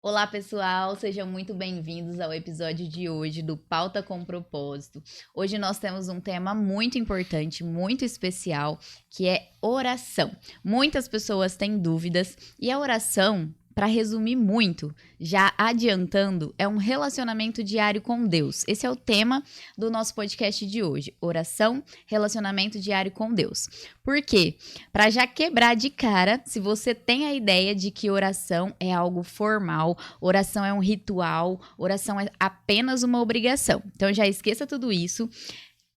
Olá, pessoal, sejam muito bem-vindos ao episódio de hoje do Pauta com Propósito. Hoje nós temos um tema muito importante, muito especial, que é oração. Muitas pessoas têm dúvidas e a oração, para resumir muito, já adiantando, é um relacionamento diário com Deus. Esse é o tema do nosso podcast de hoje: oração, relacionamento diário com Deus. Por quê? Para já quebrar de cara, se você tem a ideia de que oração é algo formal, oração é um ritual, oração é apenas uma obrigação. Então já esqueça tudo isso.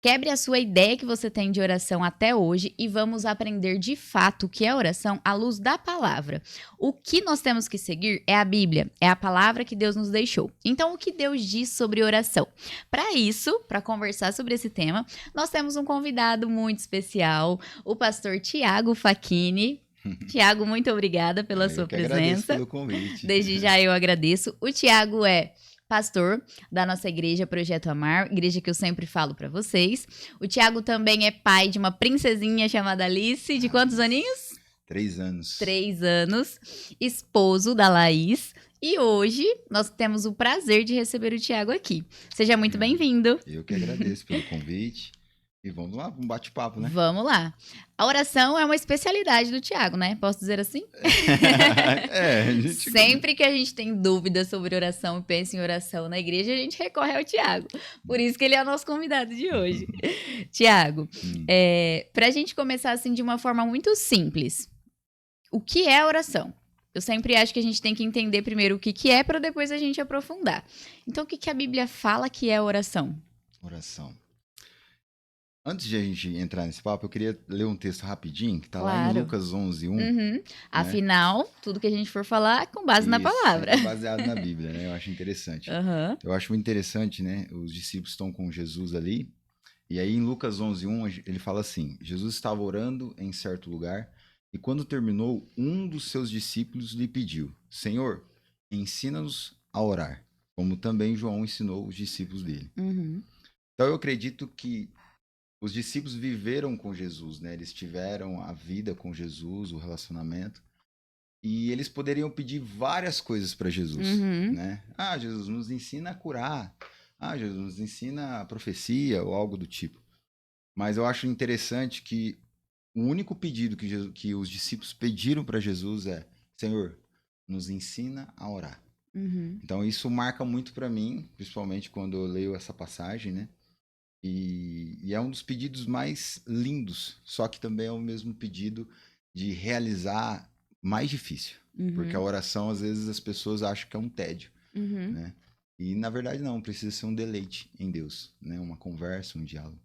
Quebre a sua ideia que você tem de oração até hoje e vamos aprender de fato o que é oração à luz da palavra. O que nós temos que seguir é a Bíblia, é a palavra que Deus nos deixou. Então, o que Deus diz sobre oração? Para isso, para conversar sobre esse tema, nós temos um convidado muito especial, o pastor Tiago Facchini. Tiago, muito obrigada pela sua Eu que agradeço presença. pelo convite. Desde já eu agradeço. O Tiago é pastor da nossa igreja Projeto Amar, igreja que eu sempre falo para vocês. O Tiago também é pai de uma princesinha chamada Alice, de quantos aninhos? 3 anos. 3 anos, esposo da Laís. E hoje nós temos o prazer de receber o Tiago aqui. Seja muito bem-vindo. Eu que agradeço pelo convite. E vamos lá, um bate-papo, né? Vamos lá. A oração é uma especialidade do Tiago, né? Posso dizer assim? A gente... Sempre que a gente tem dúvidas sobre oração e pensa em oração na igreja, a gente recorre ao Tiago. Por isso que ele é o nosso convidado de hoje. Tiago, para a gente começar assim de uma forma muito simples, o que é oração? Eu sempre acho que a gente tem que entender primeiro o que é para depois a gente aprofundar. Então, o que a Bíblia fala que é oração? Oração. Antes de a gente entrar nesse papo, eu queria ler um texto rapidinho, que está lá Claro. em Lucas 11:1. Uhum. Afinal, tudo que a gente for falar é com base na palavra. É baseado na Bíblia, né? Eu acho interessante. Uhum. Eu acho muito interessante, né? Os discípulos estão com Jesus ali. E aí em Lucas 11:1, ele fala assim: Jesus estava orando em certo lugar e quando terminou, um dos seus discípulos lhe pediu: Senhor, ensina-nos a orar, como também João ensinou os discípulos dele. Uhum. Então eu acredito que os discípulos viveram com Jesus, né? Eles tiveram a vida com Jesus, o relacionamento. E eles poderiam pedir várias coisas para Jesus, né? Ah, Jesus, nos ensina a curar. Ah, Jesus, nos ensina a profecia ou algo do tipo. Mas eu acho interessante que o único pedido que os discípulos pediram para Jesus é: Senhor, nos ensina a orar. Uhum. Então isso marca muito para mim, principalmente quando eu leio essa passagem, né? E é um dos pedidos mais lindos, só que também é o mesmo pedido de realizar mais difícil. Porque a oração, às vezes, as pessoas acham que é um tédio, né? E, na verdade, não. Precisa ser um deleite em Deus, né? Uma conversa, um diálogo.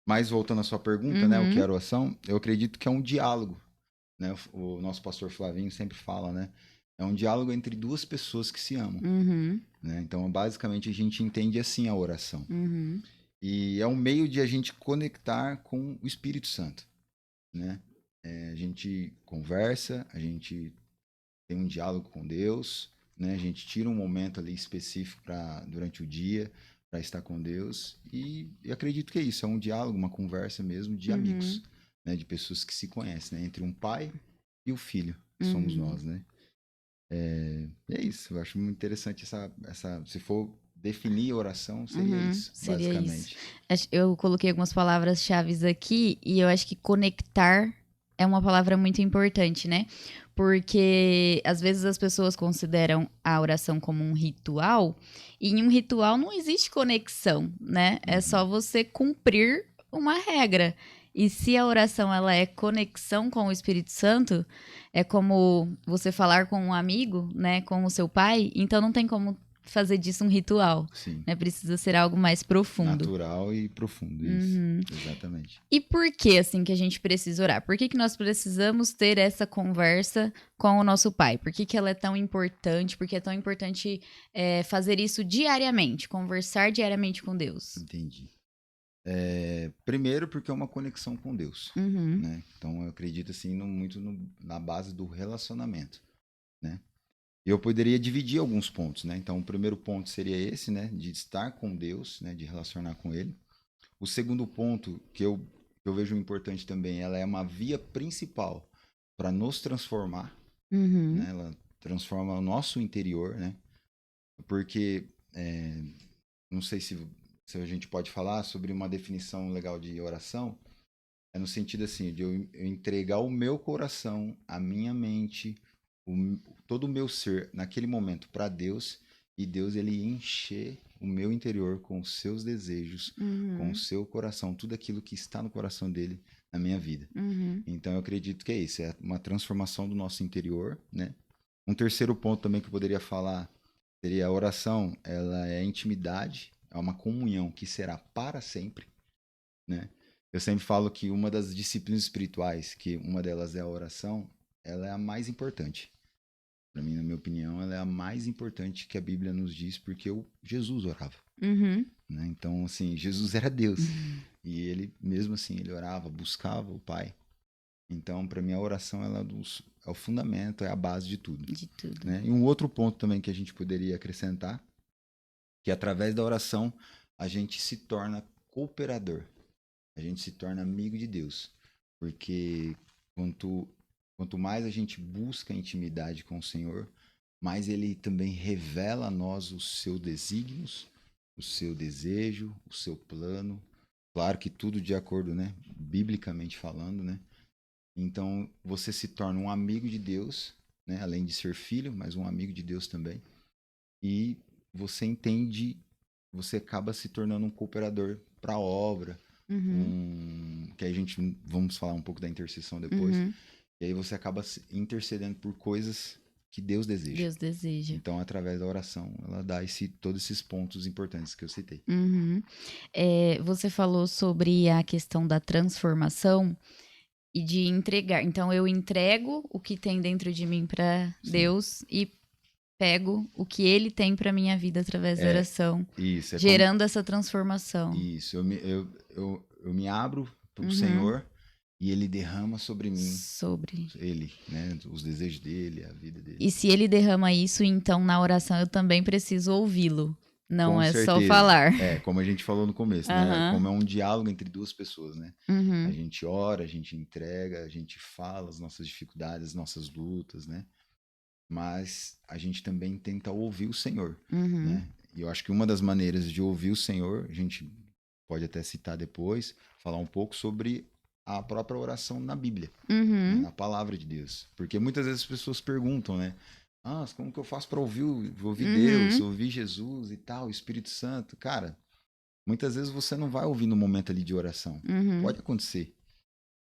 Mas, voltando à sua pergunta, né? O que é oração? Eu acredito que é um diálogo, né? O nosso pastor Flavinho sempre fala, né? É um diálogo entre duas pessoas que se amam, né? Então, basicamente, a gente entende assim a oração. E é um meio de a gente conectar com o Espírito Santo, né? A gente conversa, a gente tem um diálogo com Deus, né? A gente tira um momento ali específico durante o dia para estar com Deus e acredito que é isso, é um diálogo, uma conversa mesmo de amigos, né? De pessoas que se conhecem, né? Entre um pai e o filho, que somos nós, né? É isso, eu acho muito interessante essa se for definir oração, seria isso, Seria basicamente. Isso. Eu coloquei algumas palavras-chave aqui e eu acho que conectar é uma palavra muito importante, né? Porque às vezes as pessoas consideram a oração como um ritual e em um ritual não existe conexão, né? É só você cumprir uma regra. E se a oração ela é conexão com o Espírito Santo, é como você falar com um amigo, né, com o seu pai, então não tem como fazer disso um ritual, Sim. né? Precisa ser algo mais profundo. Natural e profundo, isso. Exatamente. E por que, assim, que a gente precisa orar? Por que nós precisamos ter essa conversa com o nosso pai? Por que ela é tão importante? Por que é tão importante fazer isso diariamente, conversar diariamente com Deus? Entendi. Primeiro porque é uma conexão com Deus, né? Então eu acredito assim muito na base do relacionamento, né? Eu poderia dividir alguns pontos, né? Então o primeiro ponto seria esse, né? De estar com Deus, né? De relacionar com Ele. O segundo ponto que eu vejo importante também, ela é uma via principal para nos transformar, né? Ela transforma o nosso interior, né? porque não sei se a gente pode falar sobre uma definição legal de oração, é no sentido assim, de eu entregar o meu coração, a minha mente, todo o meu ser naquele momento para Deus, e Deus ele encher o meu interior com os seus desejos, com o seu coração, tudo aquilo que está no coração dele na minha vida. Então eu acredito que é isso, é uma transformação do nosso interior, né? Um terceiro ponto também que eu poderia falar seria a oração, ela é intimidade, é uma comunhão que será para sempre, né? Eu sempre falo que uma das disciplinas espirituais, que uma delas é a oração, ela é a mais importante. Para mim, na minha opinião, ela é a mais importante que a Bíblia nos diz, porque Jesus orava. Né? Então, assim, Jesus era Deus. E ele, mesmo assim, ele orava, buscava o Pai. Então, para mim, a oração ela é o fundamento, é a base de tudo. De tudo. Né? E um outro ponto também que a gente poderia acrescentar, que através da oração a gente se torna cooperador. A gente se torna amigo de Deus. Porque quanto mais a gente busca intimidade com o Senhor, mais ele também revela a nós os seus desígnios, o seu desejo, o seu plano. Claro que tudo de acordo, né? Biblicamente falando, né? Então, você se torna um amigo de Deus, né? Além de ser filho, mas um amigo de Deus também. E você entende, você acaba se tornando um cooperador para a obra, que aí a gente, vamos falar um pouco da intercessão depois, e aí você acaba intercedendo por coisas que Deus deseja. Deus deseja. Então, através da oração, ela dá todos esses pontos importantes que eu citei. Você falou sobre a questão da transformação e de entregar. Então, eu entrego o que tem dentro de mim para Deus e pego o que Ele tem para minha vida através da oração, isso, gerando essa transformação. Isso, eu me abro para o Senhor e Ele derrama sobre mim, Ele, né, os desejos dele, a vida dele. E se Ele derrama isso, então na oração eu também preciso ouvi-lo. Não Com é certeza. só falar. Como a gente falou no começo, né? Como é um diálogo entre duas pessoas, né? A gente ora, a gente entrega, a gente fala as nossas dificuldades, as nossas lutas, né? Mas a gente também tenta ouvir o Senhor, né? E eu acho que uma das maneiras de ouvir o Senhor, a gente pode até citar depois, falar um pouco sobre a própria oração na Bíblia, né? Na palavra de Deus. Porque muitas vezes as pessoas perguntam, né? Como que eu faço para ouvir Deus, ouvir Jesus e tal, o Espírito Santo? Cara, muitas vezes você não vai ouvir no momento ali de oração. Pode acontecer.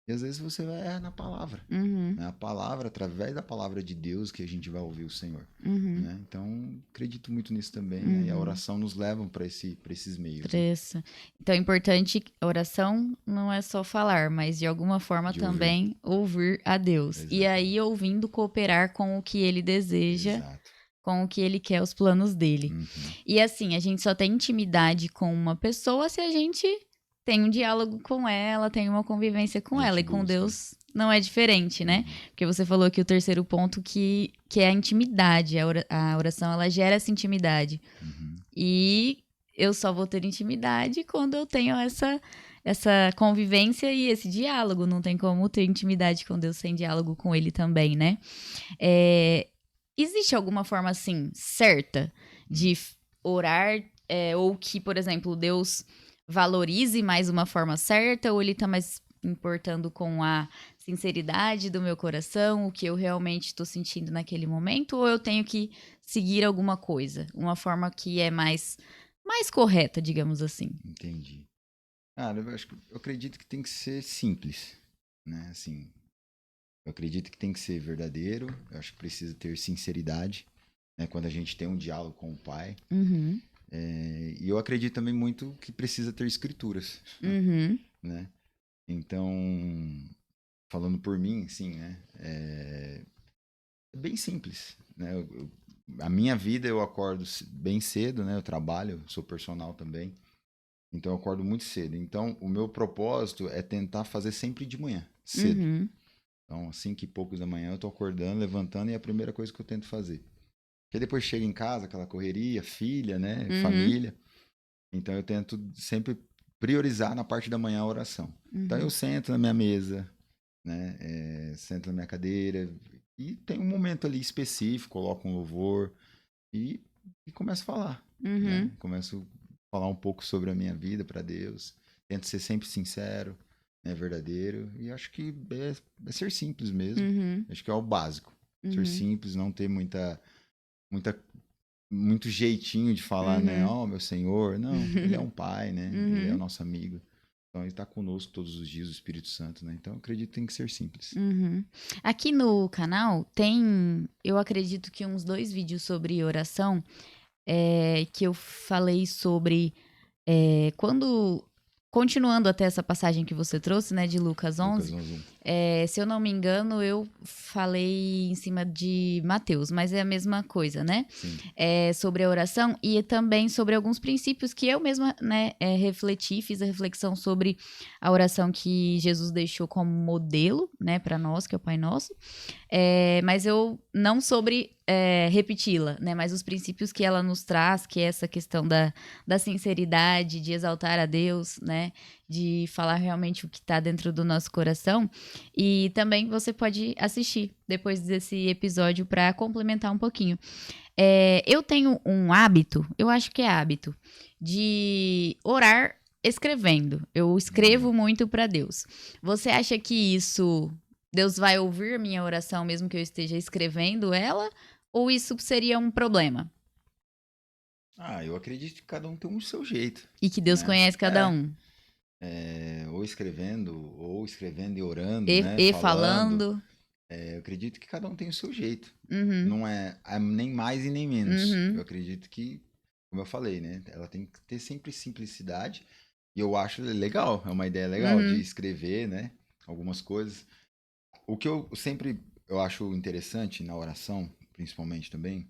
E às vezes você vai na palavra. Né? A palavra, através da palavra de Deus, que a gente vai ouvir o Senhor. Né? Então, acredito muito nisso também. Né? E a oração nos leva para esses meios. Né? Então, é importante, a oração não é só falar, mas de alguma forma também ouvir a Deus. Exato. E aí, ouvindo, cooperar com o que Ele deseja. Exato. Com o que Ele quer, os planos dele. E assim, a gente só tem intimidade com uma pessoa se a gente tem um diálogo com ela, tem uma convivência com ela. E com Deus não é diferente, né? Porque você falou aqui o terceiro ponto, que é a intimidade. A oração, ela gera essa intimidade. E eu só vou ter intimidade quando eu tenho essa convivência e esse diálogo. Não tem como ter intimidade com Deus sem diálogo com Ele também, né? Existe alguma forma, assim, certa de orar? Ou que, por exemplo, Deus valorize mais uma forma certa, ou ele tá mais importando com a sinceridade do meu coração, o que eu realmente estou sentindo naquele momento, ou eu tenho que seguir alguma coisa, uma forma que é mais correta, digamos assim? Entendi. Eu acredito que tem que ser simples, né? Assim, eu acredito que tem que ser verdadeiro, eu acho que precisa ter sinceridade, né? Quando a gente tem um diálogo com o Pai. E eu acredito também muito que precisa ter escrituras, né? Então, falando por mim, assim, né? É bem simples, né? A minha vida eu acordo bem cedo, né? Eu trabalho, sou personal também, então eu acordo muito cedo. Então, o meu propósito é tentar fazer sempre de manhã, cedo. Então, 5 e poucos da manhã eu tô acordando, levantando, e é a primeira coisa que eu tento fazer. Porque depois chega em casa, aquela correria, filha, né? Família. Então eu tento sempre priorizar na parte da manhã a oração. Então eu sento na minha mesa, né? Sento na minha cadeira e tem um momento ali específico, coloco um louvor e começo a falar. Uhum. Né? Começo a falar um pouco sobre a minha vida para Deus. Tento ser sempre sincero, né, verdadeiro. E acho que é ser simples mesmo. Uhum. Acho que é o básico. Ser Uhum. simples, não ter muito jeitinho de falar, né? Uhum. Meu Senhor. Não, ele é um pai, né? Ele é o Uhum. nosso amigo. Então ele está conosco todos os dias, o Espírito Santo, né? Então eu acredito que tem que ser simples. Uhum. Aqui no canal tem, eu acredito que uns 2 vídeos sobre oração, que eu falei sobre quando, continuando até essa passagem que você trouxe, né, de Lucas 11, Lucas 11. se eu não me engano, eu falei em cima de Mateus, mas é a mesma coisa, né? Sim. Sobre a oração e também sobre alguns princípios que eu mesma, né, refleti, fiz a reflexão sobre a oração que Jesus deixou como modelo, né, para nós, que é o Pai Nosso. Mas eu não sobre repeti-la, né? Mas os princípios que ela nos traz, que é essa questão da sinceridade, de exaltar a Deus, né? De falar realmente o que está dentro do nosso coração. E também você pode assistir depois desse episódio para complementar um pouquinho. Eu tenho um hábito, eu acho que é hábito, de orar escrevendo. Eu escrevo muito para Deus. Você acha que isso... Deus vai ouvir minha oração mesmo que eu esteja escrevendo ela? Ou isso seria um problema? Eu acredito que cada um tem o seu jeito. E que Deus Né? conhece cada um. Ou escrevendo e orando, E, né? e Falando. falando. Eu acredito que cada um tem o seu jeito. Uhum, Não é nem mais e nem menos. uhum, Eu acredito que, como eu falei, né? Ela tem que ter sempre simplicidade. E eu acho legal, é uma ideia legal de uhum, escrever, né? Algumas coisas. O que eu acho interessante na oração, principalmente também,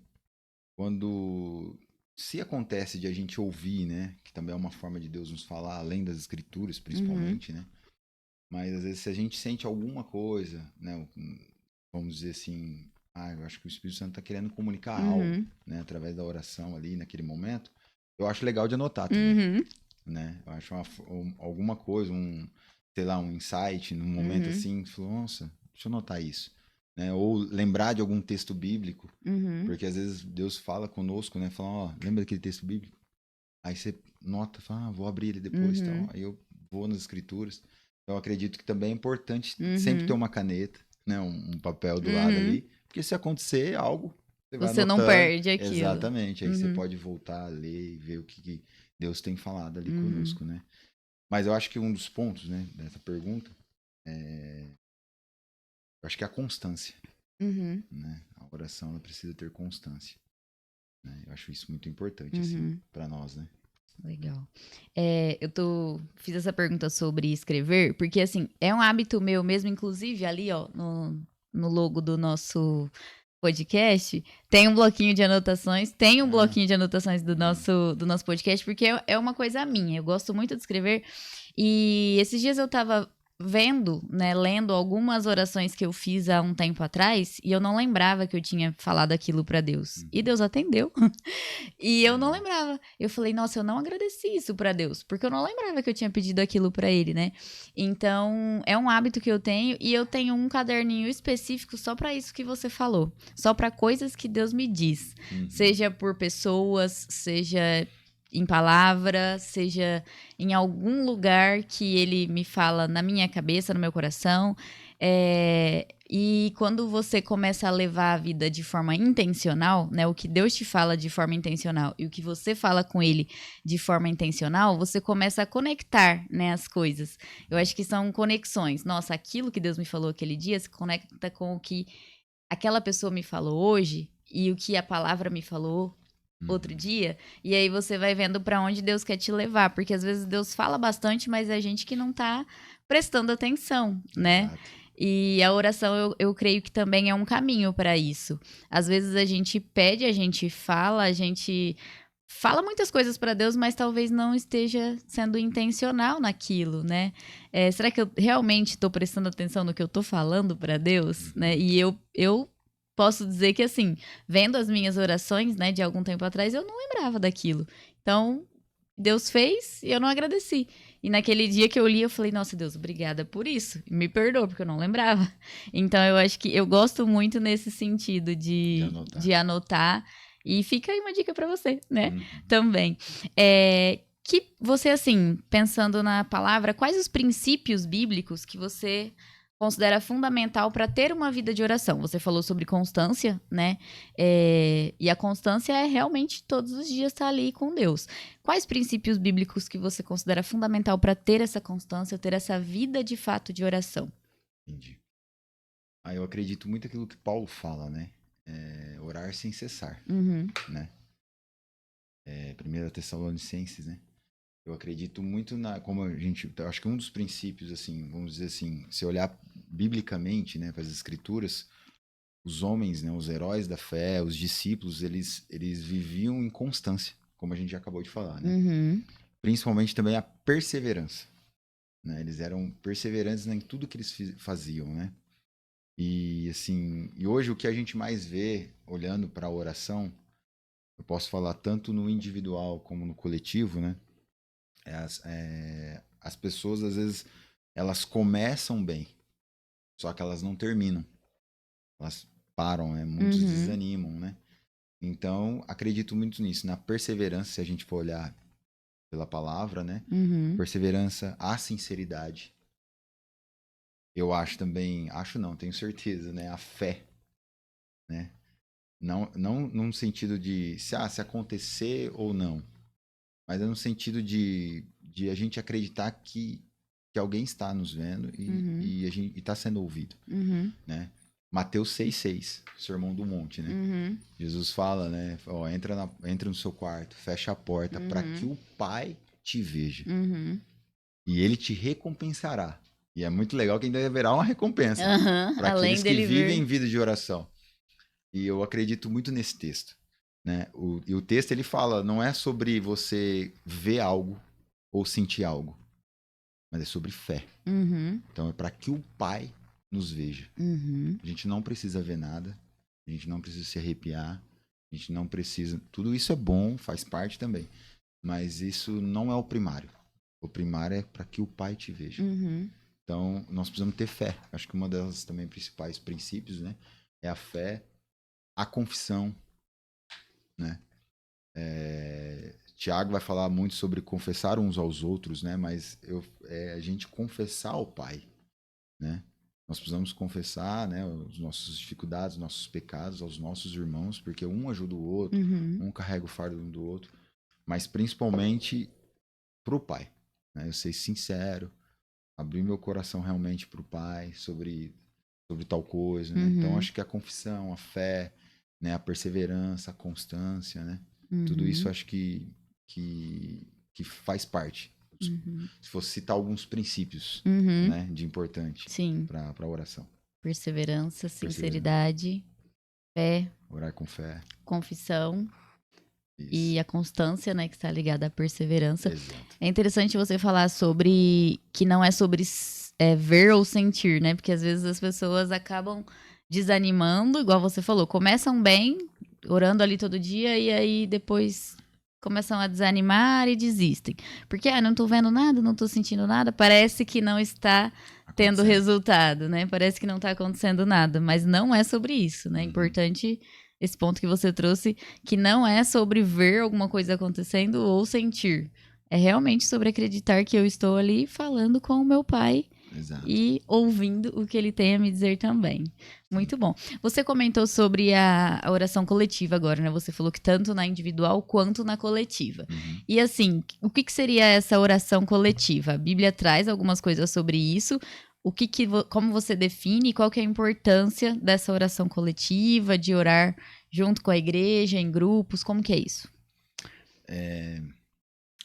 quando se acontece de a gente ouvir, né? Que também é uma forma de Deus nos falar, além das escrituras, uhum, principalmente, né? Mas às vezes se a gente sente alguma coisa, né? Vamos dizer assim, eu acho que o Espírito Santo está querendo comunicar algo, uhum, né? Através da oração ali, naquele momento. Eu acho legal de anotar também, uhum, né? Eu acho alguma coisa, sei lá, um insight num momento uhum, assim, falou, nossa, deixa eu anotar isso. Né? Ou lembrar de algum texto bíblico, uhum, porque às vezes Deus fala conosco, né? Fala, lembra daquele texto bíblico? Aí você nota, fala, vou abrir ele depois, tal. uhum, Aí eu vou nas escrituras. Então eu acredito que também é importante sempre ter uhum, uma caneta, né? Um papel do lado uhum. ali, porque se acontecer algo, você vai Você não anotando. perde aquilo. Exatamente. Aí você Uhum, pode voltar a ler e ver o que Deus tem falado ali uhum, conosco, né? Mas eu acho que um dos pontos, né, dessa pergunta, eu acho que é a constância, uhum, né? A oração ela precisa ter constância, né? Eu acho isso muito importante, assim, uhum. para nós, né? Legal. Fiz essa pergunta sobre escrever, porque assim, é um hábito meu mesmo, inclusive ali, ó, no logo do nosso podcast, tem um bloquinho de anotações, tem um Ah, bloquinho de anotações legal. do nosso podcast, porque é uma coisa minha, eu gosto muito de escrever, e esses dias eu tava vendo, né, lendo algumas orações que eu fiz há um tempo atrás, e eu não lembrava que eu tinha falado aquilo pra Deus. E Uhum. Deus atendeu. E eu não Legal. lembrava. Eu falei, nossa, eu não agradeci isso pra Deus, porque eu não lembrava que eu tinha pedido aquilo pra ele, né? Então, é um hábito que eu tenho e eu tenho um caderninho específico só pra isso que você falou, só pra coisas que Deus me diz, Uhum. seja por pessoas, seja em palavra, seja em algum lugar que ele me fala na minha cabeça, no meu coração. E quando você começa a levar a vida de forma intencional, né? O que Deus te fala de forma intencional e o que você fala com ele de forma intencional, você começa a conectar, né, as coisas. Eu acho que são conexões. Nossa, aquilo que Deus me falou aquele dia se conecta com o que aquela pessoa me falou hoje e o que a palavra me falou outro Uhum. dia, e aí você vai vendo pra onde Deus quer te levar, porque às vezes Deus fala bastante, mas é a gente que não tá prestando atenção, né? Exato. E a oração, eu creio que também é um caminho pra isso. Às vezes a gente pede, a gente fala muitas coisas pra Deus, mas talvez não esteja sendo intencional naquilo, né? Será que eu realmente estou prestando atenção no que eu tô falando pra Deus, né? Uhum. E eu posso dizer que, assim, vendo as minhas orações, né, de algum tempo atrás, eu não lembrava daquilo. Então, Deus fez e eu não agradeci. E naquele dia que eu li, eu falei, nossa, Deus, obrigada por isso. E me perdoa, porque eu não lembrava. Então, eu acho que eu gosto muito nesse sentido De de anotar. anotar. E fica aí uma dica para você, né? Uhum. Também. Que você, assim, pensando na palavra, quais os princípios bíblicos que você considera fundamental para ter uma vida de oração? Você falou sobre constância, né? E a constância é realmente todos os dias estar ali com Deus. Quais princípios bíblicos que você considera fundamental para ter essa constância, ter essa vida de fato de oração? Entendi. Eu acredito muito naquilo que Paulo fala, né? Orar sem cessar, Uhum. né? 1 Tessalonicenses, né? Eu acredito muito como a gente, eu acho que um dos princípios, assim, vamos dizer assim, se olhar biblicamente, né, para as escrituras, os homens, né, os heróis da fé, os discípulos, eles viviam em constância, como a gente já acabou de falar, né? Uhum. Principalmente também a perseverança, né? Eles eram perseverantes em tudo que eles faziam, né? E assim, e hoje o que a gente mais vê olhando para a oração, eu posso falar tanto no individual como no coletivo, né? As pessoas, às vezes, elas começam bem, só que elas não terminam. Elas param, né? Muitos Uhum. desanimam, né? Então, acredito muito nisso, na perseverança, se a gente for olhar pela palavra, né? Uhum. Perseverança, a sinceridade. Eu acho também, acho não, tenho certeza, né? A fé, né? Não num sentido de se acontecer ou não, mas é no sentido de a gente acreditar que alguém está nos vendo Uhum. e a gente está sendo ouvido, Uhum. né? Mateus 6,6, Sermão do Monte, né? Uhum. Jesus fala, né? Ó, entra no seu quarto, fecha a porta para que Uhum. o Pai te veja Uhum. e ele te recompensará. E é muito legal que ainda haverá uma recompensa Aham. para aqueles Além que dele vivem vir. vida de oração. E eu acredito muito nesse texto, né? E o texto ele fala, não é sobre você ver algo ou sentir algo, mas é sobre fé. Uhum. Então é para que o Pai nos veja. Uhum. A gente não precisa ver nada, a gente não precisa se arrepiar, a gente não precisa. Tudo isso é bom, faz parte também, mas isso não é o primário. O primário é para que o Pai te veja. Uhum. Então nós precisamos ter fé. Acho que uma das também principais princípios, né, é a fé, a confissão, né? Tiago vai falar muito sobre confessar uns aos outros, né? Mas a gente confessar ao Pai, né? Nós precisamos confessar, né, as nossas dificuldades, nossos pecados aos nossos irmãos, porque um ajuda o outro, Uhum. um carrega o fardo um do outro, mas principalmente pro Pai, né? Eu ser sincero, abrir meu coração realmente pro Pai sobre tal coisa, né? Então Uhum. acho que a confissão, a fé, né, a perseverança, a constância, né? Tudo isso Uhum. acho que faz parte. Uhum. Se fosse citar alguns princípios, Uhum. né, de importante Sim. para a oração. Perseverança, Perseverança, sinceridade, fé, orar com fé, confissão isso, e a constância, né, que está ligada à perseverança. exato. É interessante você falar sobre que não é sobre ver ou sentir, né? Porque às vezes as pessoas acabam desanimando, igual você falou, começam bem, orando ali todo dia, e aí depois começam a desanimar e desistem. Porque, não tô vendo nada, não tô sentindo nada, parece que não está tendo Acontecendo. resultado, né? Parece que não tá acontecendo nada, mas não é sobre isso, né? É Uhum. importante esse ponto que você trouxe, que não é sobre ver alguma coisa acontecendo ou sentir. É realmente sobre acreditar que eu estou ali falando com o meu pai Exato. e ouvindo o que ele tem a me dizer também. Sim. Muito bom. Você comentou sobre a oração coletiva agora, né? Você falou que tanto na individual quanto na coletiva. Uhum. E assim, o que seria essa oração coletiva? A Bíblia traz algumas coisas sobre isso. Como você define, qual que é a importância dessa oração coletiva, de orar junto com a igreja, em grupos, como que é isso?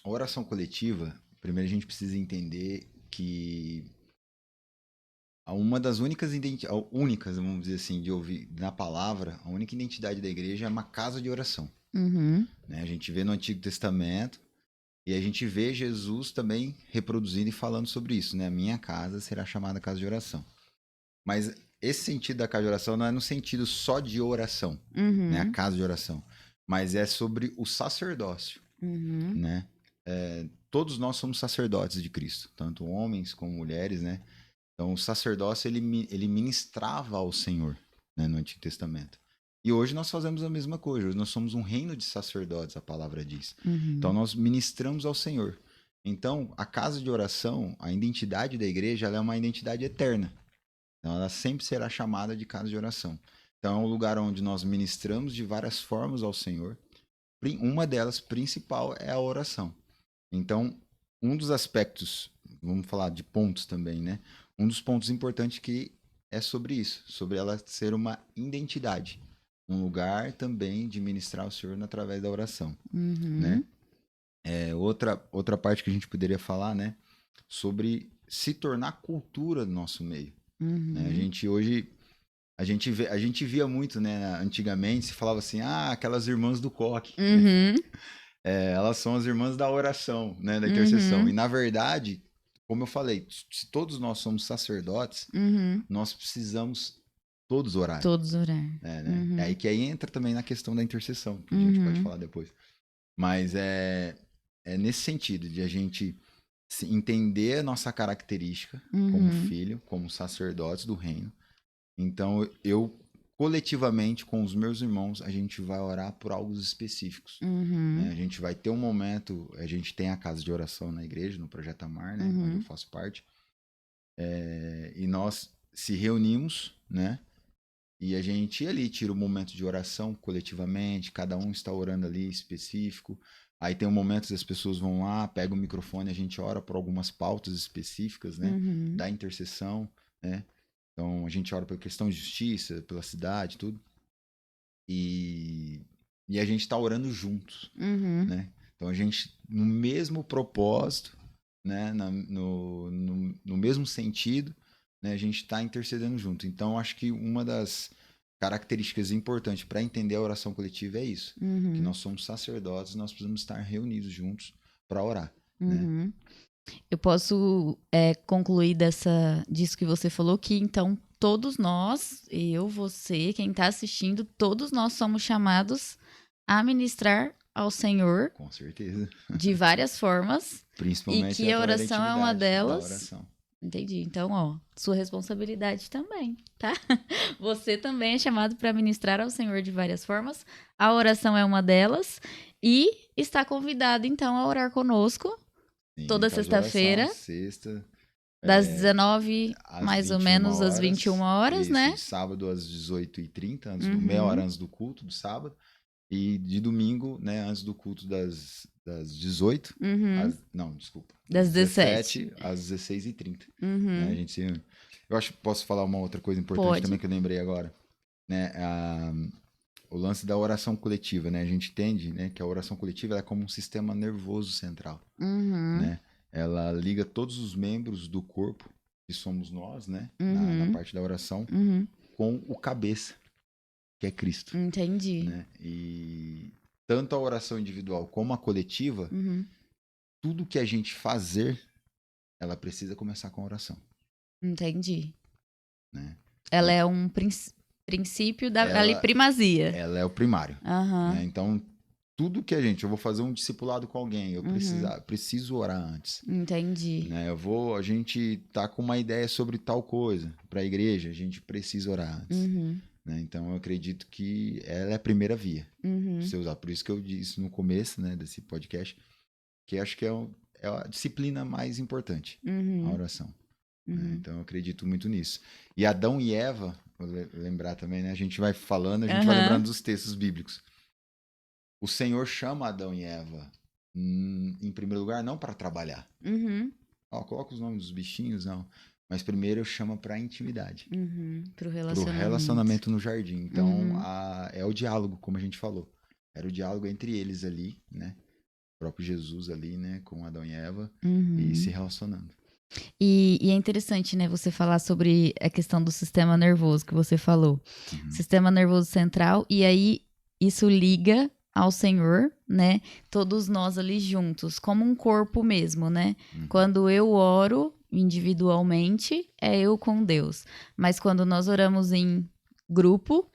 A oração coletiva, primeiro a gente precisa entender que uma das únicas, vamos dizer assim, de ouvir na palavra, a única identidade da igreja é uma casa de oração. Uhum. Né? A gente vê no Antigo Testamento e a gente vê Jesus também reproduzindo e falando sobre isso, né? A minha casa será chamada casa de oração. Mas esse sentido da casa de oração não é no sentido só de oração, né? A Uhum. casa de oração, mas é sobre o sacerdócio, Uhum. né? Todos nós somos sacerdotes de Cristo, tanto homens como mulheres, né? Então o sacerdócio ele ministrava ao Senhor, né, no Antigo Testamento. E hoje nós fazemos a mesma coisa. Hoje nós somos um reino de sacerdotes, a palavra diz. Uhum. Então nós ministramos ao Senhor. Então a casa de oração, a identidade da igreja, ela é uma identidade eterna. Então ela sempre será chamada de casa de oração. Então é um lugar onde nós ministramos de várias formas ao Senhor. Uma delas, principal, é a oração. Então, um dos aspectos, vamos falar de pontos também, né? Um dos pontos importantes que é sobre isso, sobre ela ser uma identidade. Um lugar também de ministrar ao Senhor através da oração, né? Outra parte que a gente poderia falar, né? Sobre se tornar cultura do nosso meio. Né? A gente hoje... A gente via muito, né? Antigamente se falava assim, aquelas irmãs do coque. Uhum. Elas são as irmãs da oração, né? Da intercessão. Uhum. E na verdade, como eu falei, se todos nós somos sacerdotes, nós precisamos todos orar. Todos orar. Né? Que aí entra também na questão da intercessão, que a gente pode falar depois. Mas é nesse sentido de a gente entender a nossa característica como filho, como sacerdotes do reino. Então, coletivamente, com os meus irmãos, a gente vai orar por algo específicos. Né? A gente vai ter um momento, a gente tem a casa de oração na igreja, no Projeto Amar, né? Onde eu faço parte. E nós se reunimos, né? E a gente ali tira um momento de oração coletivamente, cada um está orando ali específico. Aí tem um momento que as pessoas vão lá, pegam o microfone, a gente ora por algumas pautas específicas, né? Da intercessão, né? Então, a gente ora pela questão de justiça, pela cidade, tudo. E a gente está orando juntos, né? Então, a gente, no mesmo propósito, né? No mesmo sentido, né? A gente está intercedendo junto. Então, acho que uma das características importantes para entender a oração coletiva é isso. Que nós somos sacerdotes, nós precisamos estar reunidos juntos para orar, né? Eu posso concluir disso que você falou, que então todos nós, eu, você, quem está assistindo, todos nós somos chamados a ministrar ao Senhor. Com certeza. De várias formas. Principalmente e que a oração é uma delas. Oração. Entendi. Então, sua responsabilidade também, tá? Você também é chamado para ministrar ao Senhor de várias formas. A oração é uma delas. E está convidado, então, a orar conosco. Sim, toda sexta-feira, sexta, das 19 mais ou menos às 21 horas, isso, né? Sábado às 18h30, meia hora antes do culto do sábado. E de domingo, né, antes do culto das 18. Das 17 às 16h30. Né, a gente, eu acho que posso falar uma outra coisa importante também que eu lembrei agora. Né, o lance da oração coletiva, né? A gente entende, né, que a oração coletiva ela é como um sistema nervoso central, né? Ela liga todos os membros do corpo, que somos nós, né? Na parte da oração, com o cabeça, que é Cristo. Entendi. Né? E tanto a oração individual como a coletiva, tudo que a gente fazer, ela precisa começar com a oração. Entendi. Né? Ela é um princípio da primazia. Ela é o primário. Né? Então, tudo que eu vou fazer um discipulado com alguém, eu preciso orar antes. Entendi. Né? A gente tá com uma ideia sobre tal coisa para a igreja, a gente precisa orar antes. Né? Então, eu acredito que ela é a primeira via. Você usar. Por isso que eu disse no começo, né, desse podcast, que acho que é a disciplina mais importante, a oração. Né? Então, eu acredito muito nisso. E Adão e Eva, vou lembrar também, né? A gente vai falando, a gente vai lembrando dos textos bíblicos. O Senhor chama Adão e Eva, em primeiro lugar, não para trabalhar. Coloca os nomes dos bichinhos, não. Mas primeiro chama para intimidade. Pro relacionamento no jardim. Então, é o diálogo, como a gente falou. Era o diálogo entre eles ali, né? O próprio Jesus ali, né? Com Adão e Eva. E se relacionando. E é interessante, né, você falar sobre a questão do sistema nervoso que você falou. Sistema nervoso central, e aí isso liga ao Senhor, né? Todos nós ali juntos, como um corpo mesmo, né? Quando eu oro individualmente, é eu com Deus. Mas quando nós oramos em grupo,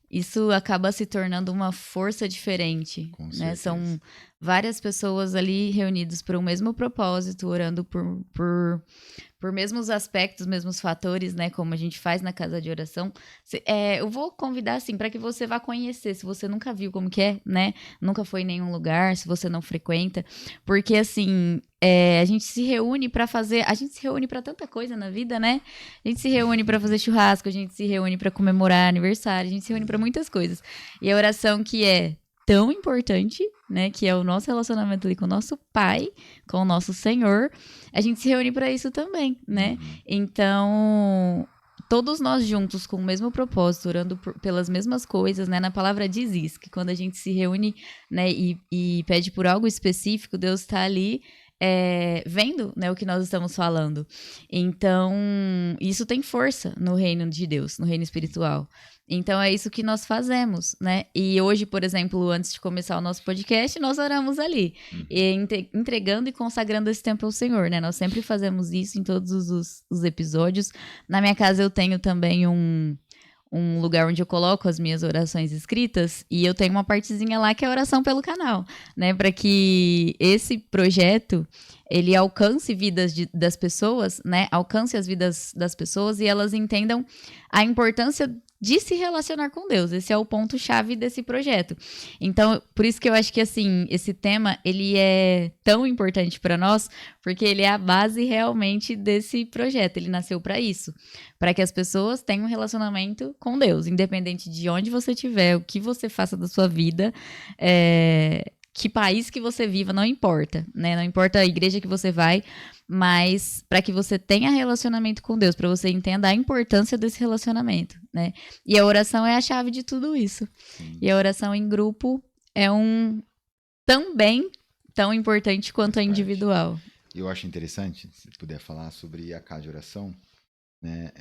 isso acaba se tornando uma força diferente, né? São várias pessoas ali reunidas por um mesmo propósito, orando por mesmos aspectos, mesmos fatores, né? Como a gente faz na casa de oração. Eu vou convidar, assim, para que você vá conhecer, se você nunca viu como que é, né? Nunca foi em nenhum lugar, se você não frequenta. Porque, assim, a gente se reúne para fazer... A gente se reúne para tanta coisa na vida, né? A gente se reúne para fazer churrasco, a gente se reúne para comemorar aniversário, a gente se reúne para muitas coisas. E a oração que é tão importante, né, que é o nosso relacionamento ali com o nosso Pai, com o nosso Senhor, a gente se reúne para isso também, né? Então, todos nós juntos com o mesmo propósito, orando pelas mesmas coisas, né? Na palavra diz isso, que quando a gente se reúne, né, e pede por algo específico, Deus está ali vendo, né, o que nós estamos falando. Então, isso tem força no reino de Deus, no reino espiritual. Então, é isso que nós fazemos, né? E hoje, por exemplo, antes de começar o nosso podcast, nós oramos ali, entregando e consagrando esse tempo ao Senhor, né? Nós sempre fazemos isso em todos os episódios. Na minha casa eu tenho também um lugar onde eu coloco as minhas orações escritas e eu tenho uma partezinha lá que é a oração pelo canal, né? Para que esse projeto ele alcance vidas das pessoas, né? Alcance as vidas das pessoas e elas entendam a importância de se relacionar com Deus. Esse é o ponto-chave desse projeto. Então, por isso que eu acho que, assim, esse tema, ele é tão importante para nós, porque ele é a base realmente desse projeto. Ele nasceu para isso, para que as pessoas tenham um relacionamento com Deus, independente de onde você estiver, o que você faça da sua vida, que país que você viva, não importa, né? Não importa a igreja que você vai, mas para que você tenha relacionamento com Deus, para você entenda a importância desse relacionamento, né? E a oração é a chave de tudo isso. Sim. E a oração em grupo é também tão importante quanto a individual. Eu acho interessante, se puder falar sobre a casa de oração, né?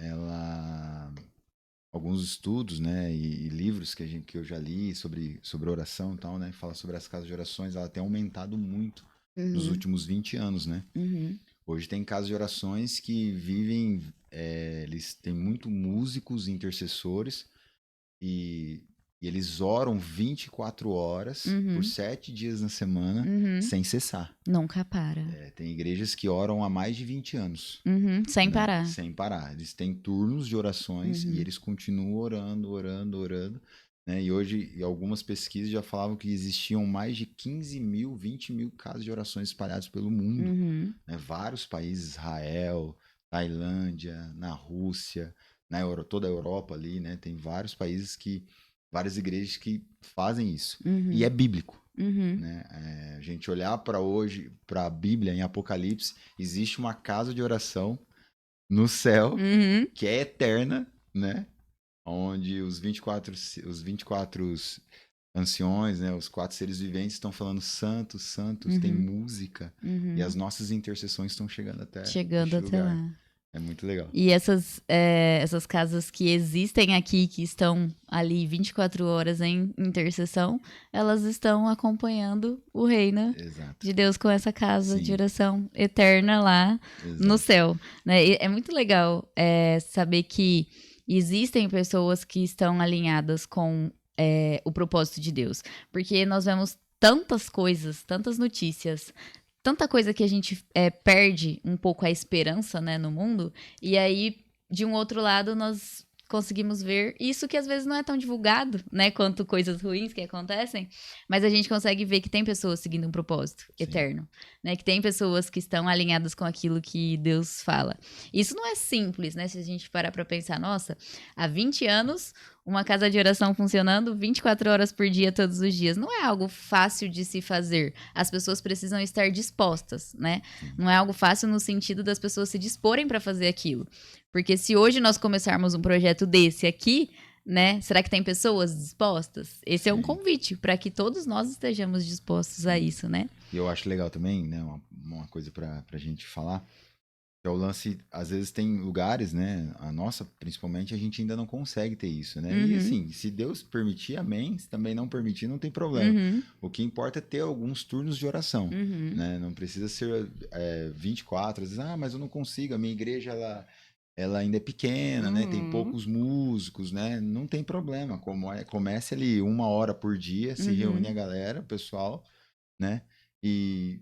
Alguns estudos, né, e livros que eu já li sobre oração e tal, né, fala sobre as casas de orações, ela tem aumentado muito nos últimos 20 anos, né? Hoje tem casas de orações que vivem, eles têm muito músicos, intercessores, e eles oram 24 horas por 7 dias na semana, sem cessar. Nunca para. Tem igrejas que oram há mais de 20 anos. Sem Né? parar. Sem parar. Eles têm turnos de orações e eles continuam orando. Né? E hoje, algumas pesquisas já falavam que existiam mais de 15 mil, 20 mil casas de orações espalhadas pelo mundo. Né? Vários países, Israel, Tailândia, na Rússia, toda a Europa ali, né? Tem vários países várias igrejas que fazem isso. E é bíblico. Né? A gente olhar para hoje, para a Bíblia, em Apocalipse, existe uma casa de oração no céu que é eterna, né? Onde os 24 anciões, né? Os 4 seres viventes estão falando santos, santos, tem música e as nossas intercessões estão chegando até lugar. Lá. É muito legal. E essas casas que existem aqui, que estão ali 24 horas em intercessão, elas estão acompanhando o reino de Deus com essa casa de oração eterna lá no céu. Né? E é muito legal saber que existem pessoas que estão alinhadas com o propósito de Deus. Porque nós vemos tantas coisas, tantas notícias, tanta coisa que a gente perde um pouco a esperança, né, no mundo. E aí, de um outro lado, nós conseguimos ver isso que às vezes não é tão divulgado, né, quanto coisas ruins que acontecem, mas a gente consegue ver que tem pessoas seguindo um propósito eterno, né, que tem pessoas que estão alinhadas com aquilo que Deus fala. Isso não é simples, né, se a gente parar pra pensar, nossa, há 20 anos, uma casa de oração funcionando 24 horas por dia, todos os dias. Não é algo fácil de se fazer. As pessoas precisam estar dispostas, né? Não é algo fácil no sentido das pessoas se disporem para fazer aquilo. Porque se hoje nós começarmos um projeto desse aqui, né? Será que tem pessoas dispostas? Esse é um convite para que todos nós estejamos dispostos a isso, né? E eu acho legal também, né? Uma coisa pra gente falar. É o lance, às vezes tem lugares, né? A nossa, principalmente, a gente ainda não consegue ter isso, né? E assim, se Deus permitir, amém. Se também não permitir, não tem problema. O que importa é ter alguns turnos de oração, né? Não precisa ser 24, às vezes, mas eu não consigo, a minha igreja, ela ainda é pequena, né? Tem poucos músicos, né? Não tem problema. Comece ali 1 hora por dia, se reúne a galera, o pessoal, né? E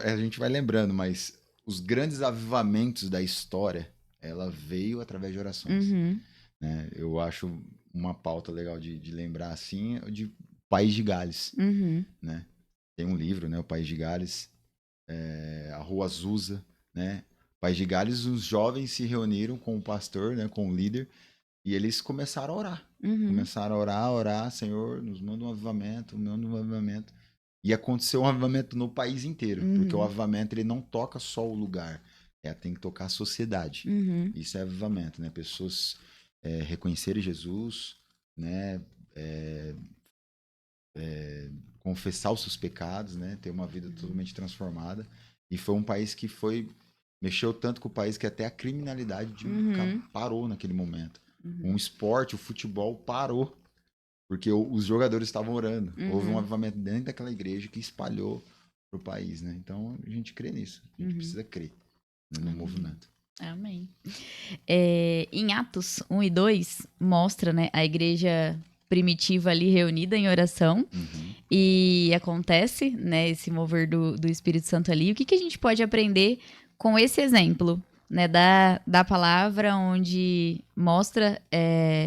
a gente vai lembrando, mas os grandes avivamentos da história, ela veio através de orações, Uhum. né? Eu acho uma pauta legal de lembrar, assim, de País de Gales, Uhum. né? Tem um livro, né? O País de Gales, a Rua Azusa, né? País de Gales, os jovens se reuniram com o pastor, né? Com o líder, e eles começaram a orar. Uhum. Começaram a orar, Senhor, nos manda um avivamento, manda um avivamento. E aconteceu um avivamento no país inteiro, porque o Uhum. avivamento ele não toca só o lugar, tem que tocar a sociedade. Uhum. Isso é avivamento, né? Pessoas reconhecerem Jesus, né? É, confessar os seus pecados, né? Ter uma vida totalmente transformada. E foi um país que mexeu tanto com o país que até a criminalidade Uhum. parou naquele momento. Uhum. Um esporte, o futebol parou, porque os jogadores estavam orando. Houve um avivamento dentro daquela igreja que espalhou para o país, né? Então a gente crê nisso. A gente precisa crer, né, no movimento. Amém. Em Atos 1 e 2, mostra, né, a igreja primitiva ali reunida em oração. Uhum. E acontece, né, esse mover do Espírito Santo ali. O que a gente pode aprender com esse exemplo, né, da palavra, onde mostra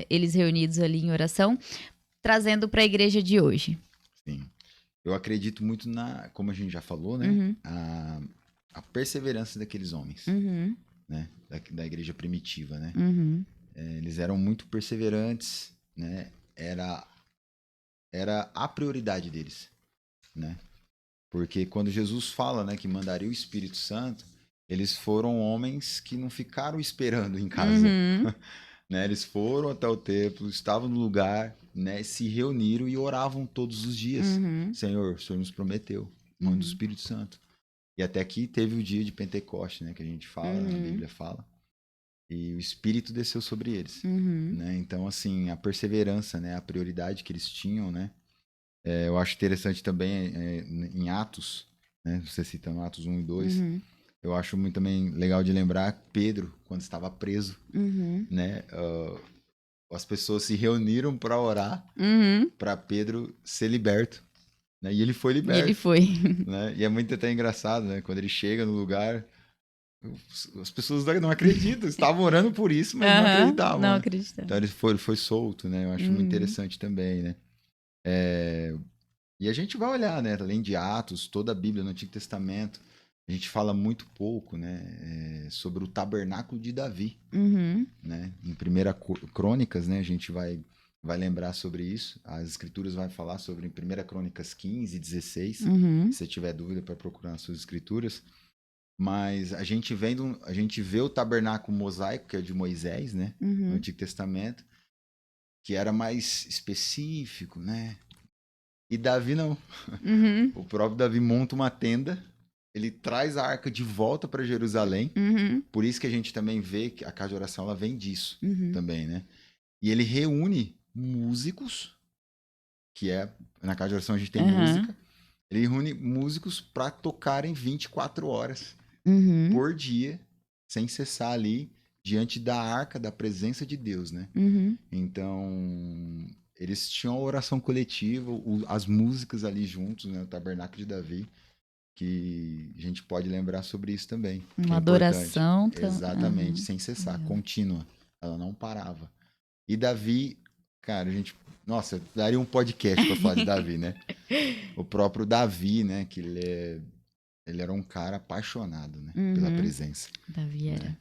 eles reunidos ali em oração, trazendo para a igreja de hoje? Sim. Eu acredito muito como a gente já falou, né? Uhum. A perseverança daqueles homens, Uhum. né? Da igreja primitiva, né? Uhum. Eles eram muito perseverantes, né? Era a prioridade deles, né? Porque quando Jesus fala, né, que mandaria o Espírito Santo, eles foram homens que não ficaram esperando em casa, Uhum. né? Eles foram até o templo, estavam no lugar, né? Se reuniram e oravam todos os dias. Uhum. Senhor, o Senhor nos prometeu, manda o Espírito Santo. E até aqui teve o dia de Pentecoste, né? Que a gente fala, a Bíblia fala. E o Espírito desceu sobre eles, Uhum. né? Então, assim, a perseverança, né? A prioridade que eles tinham, né? Eu acho interessante também em Atos, né? Você citando Atos 1 e 2, Uhum. eu acho muito também legal de lembrar Pedro, quando estava preso, Uhum. né? As pessoas se reuniram para orar Uhum. para Pedro ser liberto, né? E ele foi E ele liberto, foi. né? E é muito até engraçado, né? Quando ele chega no lugar, as pessoas não acreditam, estavam orando por isso, mas não Aham. acreditavam, Não né? acreditava. Então ele foi solto, né? Eu acho muito Uhum. interessante também, né? E a gente vai olhar, né? Além de Atos, toda a Bíblia no Antigo Testamento, a gente fala muito pouco, né? Sobre o tabernáculo de Davi, Uhum. né? Em Primeira Crônicas, né? A gente vai lembrar sobre isso. As Escrituras vai falar sobre em 1 Crônicas 15 e 16. Uhum. Se você tiver dúvida para procurar nas suas Escrituras. Mas a gente vê o tabernáculo mosaico, que é de Moisés, né? No Uhum. Antigo Testamento, que era mais específico, né? E Davi não. Uhum. O próprio Davi monta uma tenda, ele traz a arca de volta para Jerusalém. Uhum. Por isso que a gente também vê que a casa de oração ela vem disso Uhum. também, né? E ele reúne músicos, na casa de oração a gente tem Aham. música. Ele reúne músicos para tocarem 24 horas Uhum. por dia, sem cessar ali, diante da arca da presença de Deus, né? Uhum. Então, eles tinham a oração coletiva, as músicas ali juntos, né? O Tabernáculo de Davi, que a gente pode lembrar sobre isso também, que Uma é importante. adoração. Exatamente, Uhum. sem cessar, Legal. contínua. Ela não parava. E Davi, cara, nossa, daria um podcast para falar de Davi, né? O próprio Davi, né? Que ele era um cara apaixonado, né? Pela Uhum. presença, Davi né? era.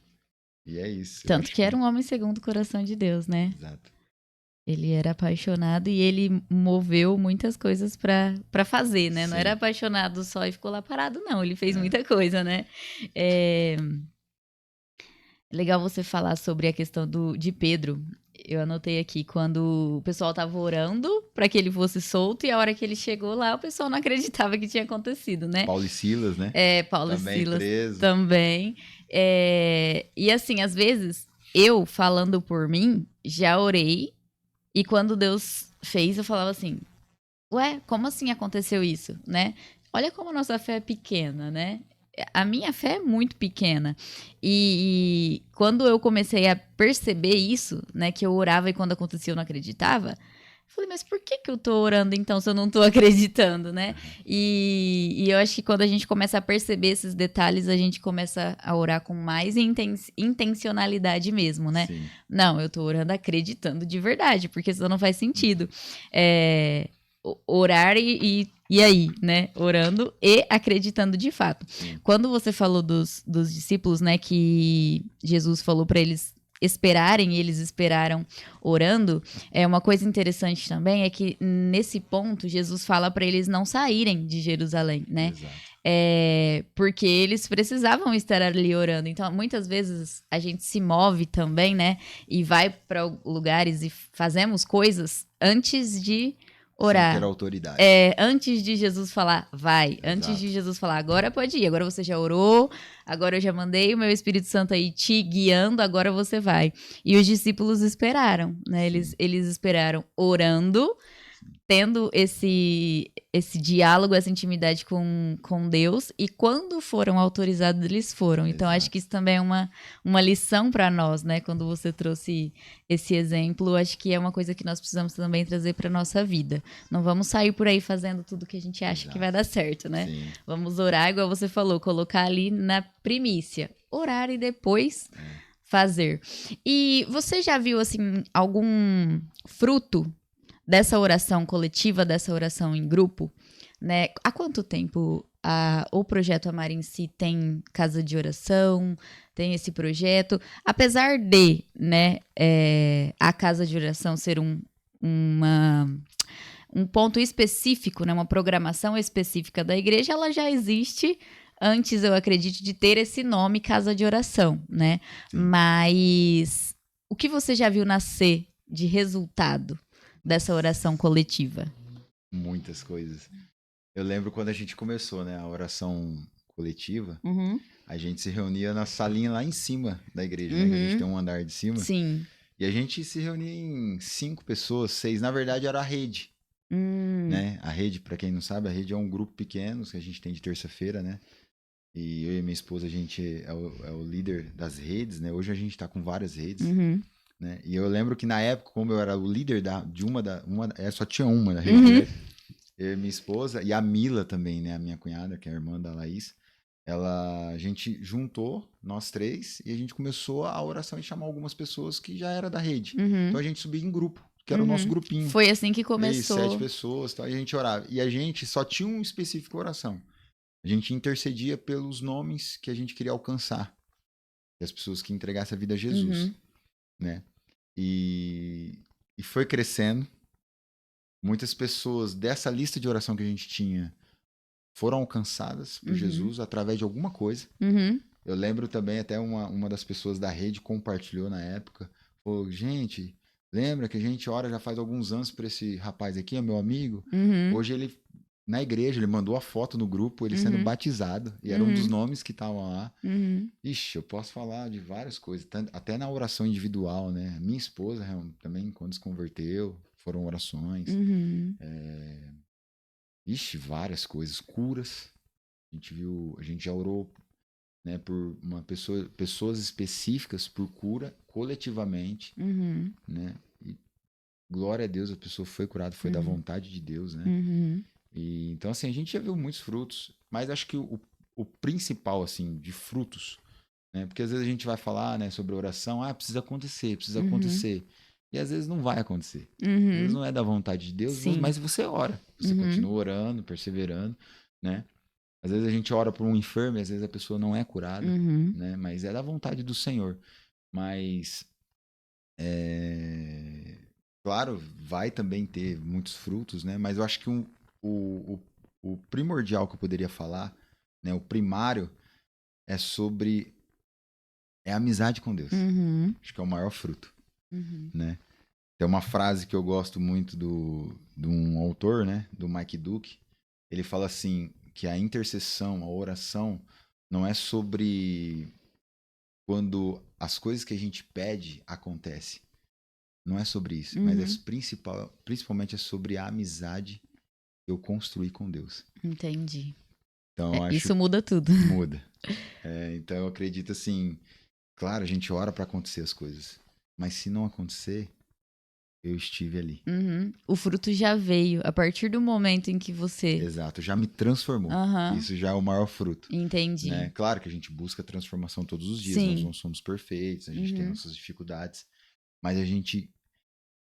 E é isso, eu Tanto acho que que. era um homem segundo o coração de Deus, né? Exato. Ele era apaixonado e ele moveu muitas coisas pra fazer, né? Não era Sim. apaixonado só e ficou lá parado, não. Ele fez É. muita coisa, né? É legal você falar sobre a questão de Pedro. Eu anotei aqui quando o pessoal tava orando pra que ele fosse solto e a hora que ele chegou lá, o pessoal não acreditava que tinha acontecido, né? Paulo e Silas, né? Paulo e Também Silas preso. também. E assim, às vezes, eu falando por mim, já orei. E quando Deus fez, eu falava assim: ué, como assim aconteceu isso, né? Olha como a nossa fé é pequena, né? A minha fé é muito pequena. E quando eu comecei a perceber isso, né? Que eu orava e quando acontecia eu não acreditava. Falei, mas por que que eu tô orando então se eu não tô acreditando, né? Aham. E eu acho que quando a gente começa a perceber esses detalhes, a gente começa a orar com mais intencionalidade mesmo, né? Sim. Não, eu tô orando acreditando de verdade, porque senão não faz sentido. É, orar e aí, né? Orando e acreditando de fato. Sim. Quando você falou dos discípulos, né, que Jesus falou para eles esperarem, e eles esperaram orando, uma coisa interessante também é que nesse ponto Jesus fala para eles não saírem de Jerusalém, né? Exato. Porque eles precisavam estar ali orando. Então, muitas vezes a gente se move também, né? E vai para lugares e fazemos coisas antes de Sem ter orar. autoridade. Antes de Jesus falar, vai. Antes de Exato. Jesus falar, agora pode ir. Agora você já orou. Agora eu já mandei o meu Espírito Santo aí te guiando. Agora você vai. E os discípulos esperaram, né? Sim. Eles esperaram orando, Sim. tendo esse diálogo, essa intimidade com Deus, e quando foram autorizados, eles foram. Então, acho que Exato. isso também é uma lição para nós, né? Quando você trouxe esse exemplo, acho que é uma coisa que nós precisamos também trazer para nossa vida. Não vamos sair por aí fazendo tudo que a gente acha que vai Exato. dar certo, né? Sim. Vamos orar, igual você falou, colocar ali na primícia. Orar e depois fazer. E você já viu, assim, algum fruto dessa oração coletiva, dessa oração em grupo, né? Há quanto tempo o Projeto Amar em Si tem casa de oração, tem esse projeto? Apesar de, né, a casa de oração ser um ponto específico, né, uma programação específica da igreja, ela já existe antes, eu acredito, de ter esse nome casa de oração, né? Sim. Mas o que você já viu nascer de resultado dessa oração coletiva? Muitas coisas. Eu lembro quando a gente começou, né, a oração coletiva, Uhum. a gente se reunia na salinha lá em cima da igreja, né? Que a gente tem um andar de cima. Sim. E a gente se reunia em 5 pessoas, 6. Na verdade, era a rede, né? A rede, para quem não sabe, a rede é um grupo pequeno que a gente tem de terça-feira, né? E eu e minha esposa, a gente é o líder das redes, né? Hoje a gente tá com várias redes, Uhum. né? E eu lembro que na época, como eu era o líder de só tinha uma da rede, né? Eu e minha esposa, e a Mila também, né? A minha cunhada, que é a irmã da Laís. A gente juntou, nós 3, e a gente começou a oração e chamar algumas pessoas que já era da rede. Uhum. Então a gente subia em grupo, que era o nosso grupinho. Foi assim que E começou. 7 pessoas, tal, e a gente orava. E a gente só tinha um específico oração. A gente intercedia pelos nomes que a gente queria alcançar. Das pessoas que entregassem a vida a Jesus, né? E foi crescendo. Muitas pessoas dessa lista de oração que a gente tinha foram alcançadas por Jesus através de alguma coisa. Eu lembro também, até uma das pessoas da rede compartilhou na época, falou, gente, lembra que a gente ora já faz alguns anos por esse rapaz aqui, é meu amigo? Hoje ele, na igreja, ele mandou a foto no grupo, ele sendo batizado, e era um dos nomes que estavam lá. Ixi, eu posso falar de várias coisas, até na oração individual, né? Minha esposa também, quando se converteu, foram orações. Ixi, várias coisas, curas. A gente já orou, né, por pessoas específicas por cura coletivamente, né? E glória a Deus, a pessoa foi curada, foi da vontade de Deus, né? E então assim, a gente já viu muitos frutos, mas acho que o principal assim de frutos, né? Porque às vezes a gente vai falar, né, sobre oração, precisa acontecer. E às vezes não vai acontecer. Às vezes não é da vontade de Deus, Sim. mas você ora. Você continua orando, perseverando, né? Às vezes a gente ora por um enfermo e às vezes a pessoa não é curada, né? Mas é da vontade do Senhor. Mas, claro, vai também ter muitos frutos, né? Mas eu acho que o primordial que eu poderia falar, né? O primário é a amizade com Deus. Acho que é o maior fruto, né? Tem uma frase que eu gosto muito de um autor, né? Do Mike Duke. Ele fala assim, que a intercessão, a oração, não é sobre quando as coisas que a gente pede acontecem. Não é sobre isso. Mas principalmente é sobre a amizade que eu construí com Deus. Entendi. Então, acho Isso muda tudo. muda. Então, eu acredito assim, claro, a gente ora para acontecer as coisas. Mas se não acontecer, eu estive ali. Uhum. O fruto já veio a partir do momento em que você... Exato, já me transformou. Aham, Isso já é o maior fruto, entendi. né? Claro que a gente busca transformação todos os dias, nós Sim. não somos perfeitos, a gente tem Uhum. nossas dificuldades, mas a gente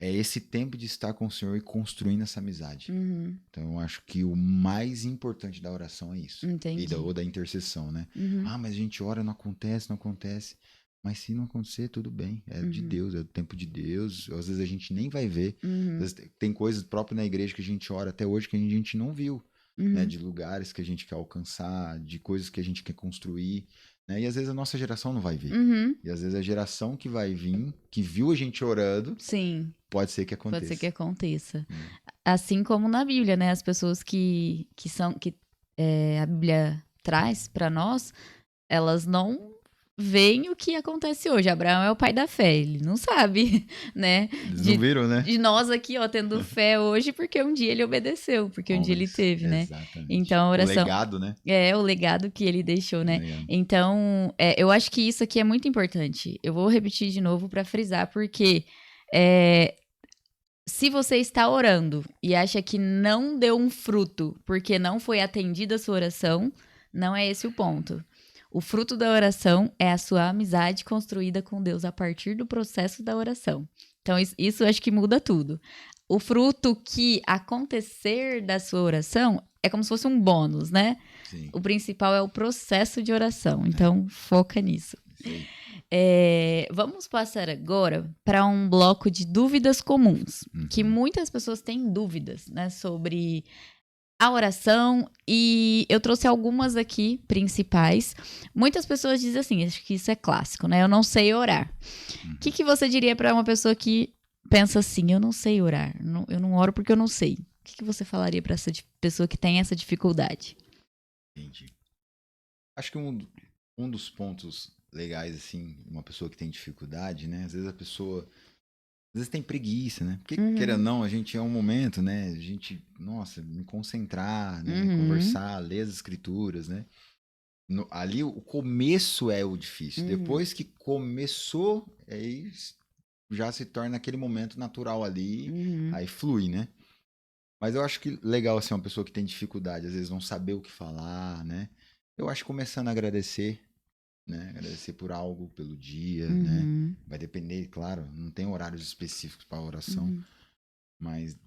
é esse tempo de estar com o Senhor e construindo essa amizade. Uhum. Então eu acho que o mais importante da oração é isso. Entendi. Ou da intercessão, né? Uhum. Ah, mas a gente ora, não acontece, não acontece. Mas se não acontecer, tudo bem. É de Uhum. Deus, é do tempo de Deus. Às vezes a gente nem vai ver. Uhum. Às vezes tem coisas próprias na igreja que a gente ora até hoje que a gente não viu. Né? Uhum. De lugares que a gente quer alcançar, de coisas que a gente quer construir. Né? E às vezes a nossa geração não vai ver. Uhum. E às vezes a geração que vai vir, que viu a gente orando, Sim, pode ser que aconteça. pode ser que aconteça. Hum. Assim como na Bíblia, né? As pessoas que a Bíblia traz para nós, elas não veem o que acontece hoje. Abraão é o pai da fé, ele não sabe, né? Eles não viram, né? De nós aqui, ó, tendo fé hoje, porque um dia ele obedeceu, porque um dia ele teve, né? Exatamente. Então, a oração... O legado, né? É, o legado que ele deixou, né? Legado. Então, eu acho que isso aqui é muito importante. Eu vou repetir de novo para frisar, porque se você está orando e acha que não deu um fruto porque não foi atendida a sua oração, não é esse o ponto. O fruto da oração é a sua amizade construída com Deus a partir do processo da oração. Então, isso eu acho que muda tudo. O fruto que acontecer da sua oração é como se fosse um bônus, né? Sim. O principal é o processo de oração. Então, foca nisso. Sim. Vamos passar agora para um bloco de dúvidas comuns. Uhum. Que muitas pessoas têm dúvidas, né, sobre a oração, e eu trouxe algumas aqui principais. Muitas pessoas dizem assim, acho que isso é clássico, né? Eu não sei orar. O que você diria para uma pessoa que pensa assim, eu não sei orar, eu não oro porque eu não sei? O que você falaria para essa pessoa que tem essa dificuldade? Entendi. Acho que um dos pontos legais, assim, uma pessoa que tem dificuldade, né? Às vezes a pessoa... Às vezes tem preguiça, né? Porque, queira ou não, a gente é um momento, né? A gente, nossa, me concentrar, né? Conversar, ler as escrituras, né? Ali o começo é o difícil. Depois que começou, aí já se torna aquele momento natural ali, aí flui, né? Mas eu acho que legal, assim, uma pessoa que tem dificuldade, às vezes não saber o que falar, né? Eu acho que começando a agradecer, né? Agradecer por algo, pelo dia, né? Vai depender, claro, não tem horários específicos para oração, mas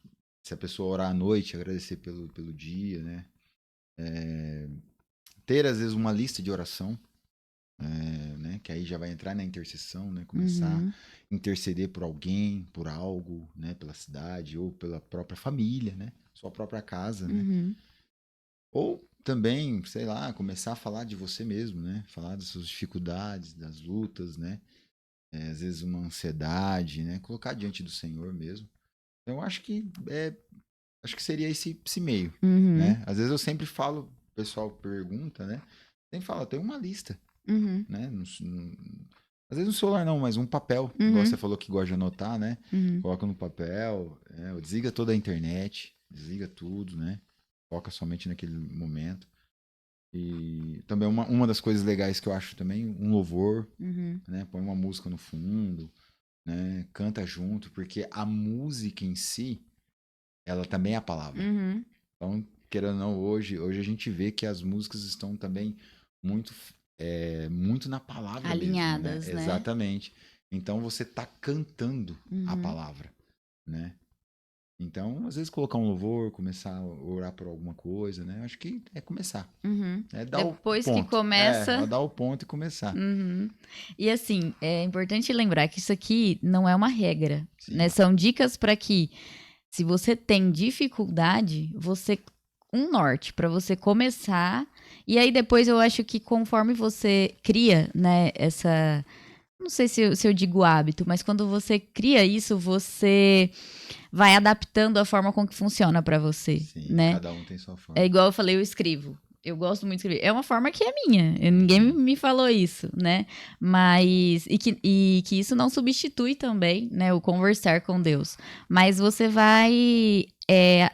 se a pessoa orar à noite, agradecer pelo dia, né? Ter, às vezes, uma lista de oração, né? Que aí já vai entrar na intercessão, né? Começar a interceder por alguém, por algo, né? Pela cidade ou pela própria família, né? Sua própria casa, né? Ou também, sei lá, começar a falar de você mesmo, né? Falar das suas dificuldades, das lutas, né? Às vezes uma ansiedade, né? Colocar diante do Senhor mesmo. Eu acho que seria esse meio, né? Às vezes eu sempre falo, o pessoal pergunta, né? Sempre fala, tem uma lista, né? Às vezes no celular não, mas um papel. Igual você falou que gosta de anotar, né? Coloca no papel, desliga toda a internet, desliga tudo, né? Foca somente naquele momento. E também uma das coisas legais que eu acho também, um louvor, né? Põe uma música no fundo, né? Canta junto, porque a música em si, ela também é a palavra. Então, querendo ou não, hoje a gente vê que as músicas estão também muito na palavra alinhadas, mesmo, né? Exatamente. Então, você está cantando a palavra, né? Então, às vezes, colocar um louvor, começar a orar por alguma coisa, né? Acho que é começar. Depois que começa... dar o ponto e começar. E assim, é importante lembrar que isso aqui não é uma regra, né? São dicas para que, se você tem dificuldade, um norte para você começar. E aí depois eu acho que conforme você cria, né, essa... Não sei se eu digo hábito, mas quando você cria isso, você vai adaptando a forma com que funciona para você, né? Cada um tem sua forma. É igual eu falei, eu escrevo. Eu gosto muito de escrever. É uma forma que é minha. Ninguém me falou isso, né? Mas... E que isso não substitui também, né? O conversar com Deus. Mas você vai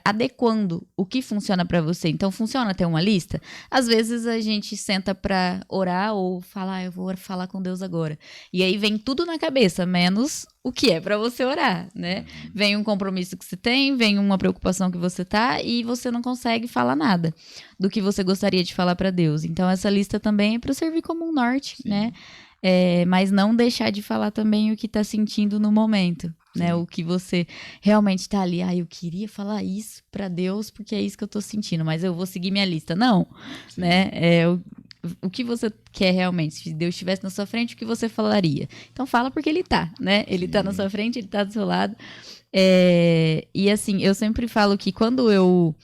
adequando o que funciona pra você. Então, funciona ter uma lista? Às vezes a gente senta pra orar ou falar, eu vou falar com Deus agora. E aí vem tudo na cabeça, menos o que é pra você orar, né? Vem um compromisso que você tem, vem uma preocupação que você tá e você não consegue falar nada do que você gostaria de falar pra Deus. Então, essa lista também é pra servir como um norte, Sim. né? Mas não deixar de falar também o que tá sentindo no momento, né? Sim. O que você realmente tá ali, eu queria falar isso pra Deus porque é isso que eu tô sentindo, mas eu vou seguir minha lista. Não, Sim. né? O que você quer realmente. Se Deus estivesse na sua frente, o que você falaria? Então fala porque ele tá, né? Ele tá na Sim. sua frente, ele tá do seu lado. E assim, eu sempre falo que quando eu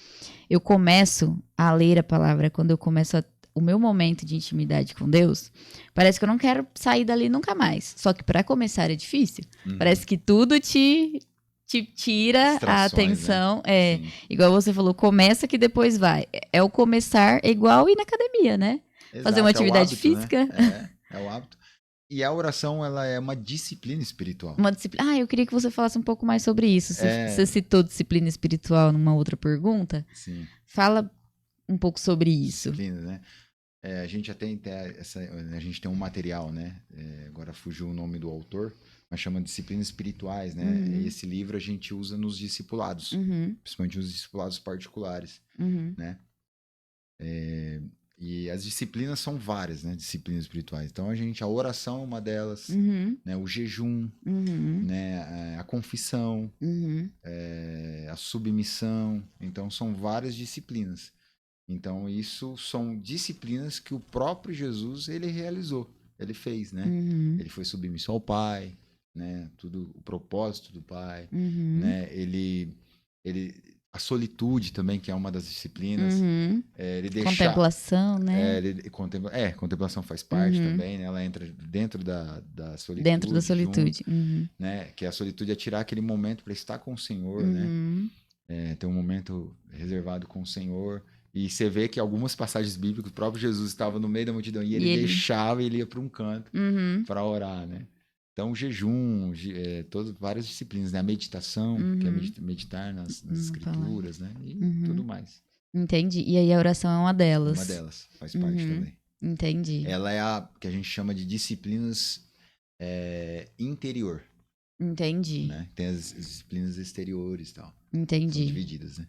começo a ler a palavra, quando eu começo o meu momento de intimidade com Deus, parece que eu não quero sair dali nunca mais. Só que pra começar é difícil. Parece que tudo te tira a Distrações, atenção. né? Sim. Igual você falou, começa que depois vai. É o começar igual ir na academia, né? Fazer uma Exato, atividade hábito, física. né? É o hábito. E a oração, ela é uma disciplina espiritual. Uma disciplina. Eu queria que você falasse um pouco mais sobre isso. Você citou disciplina espiritual numa outra pergunta. Sim. Fala um pouco sobre isso. Disciplina, né? A gente até a gente tem um material, né? Agora fugiu o nome do autor, mas chama Disciplinas Espirituais, né? E esse livro a gente usa nos discipulados, principalmente nos discipulados particulares, né? E as disciplinas são várias, né? Disciplinas espirituais. Então a oração é uma delas, né? O jejum, né? A confissão, a submissão. Então são várias disciplinas. Então, isso são disciplinas que o próprio Jesus, ele realizou, ele fez, né? Ele foi submisso ao Pai, né? Tudo, o propósito do Pai, né? A solitude também, que é uma das disciplinas. Ele Contemplação, né? Contemplação faz parte também, né? Ela entra dentro da solitude. Dentro da solitude. Junto, né? Que a solitude é tirar aquele momento para estar com o Senhor, né? Ter um momento reservado com o Senhor. E você vê que algumas passagens bíblicas, o próprio Jesus estava no meio da multidão e ele deixava e ele ia para um canto para orar, né? Então, o jejum, várias disciplinas, né? A meditação, que é meditar nas escrituras, né? E tudo mais. Entendi. E aí a oração é uma delas. Uma delas, faz parte também. Entendi. Ela é a que a gente chama de disciplinas interior. Entendi. Né? Tem as disciplinas exteriores e tal. Entendi. São divididas, né?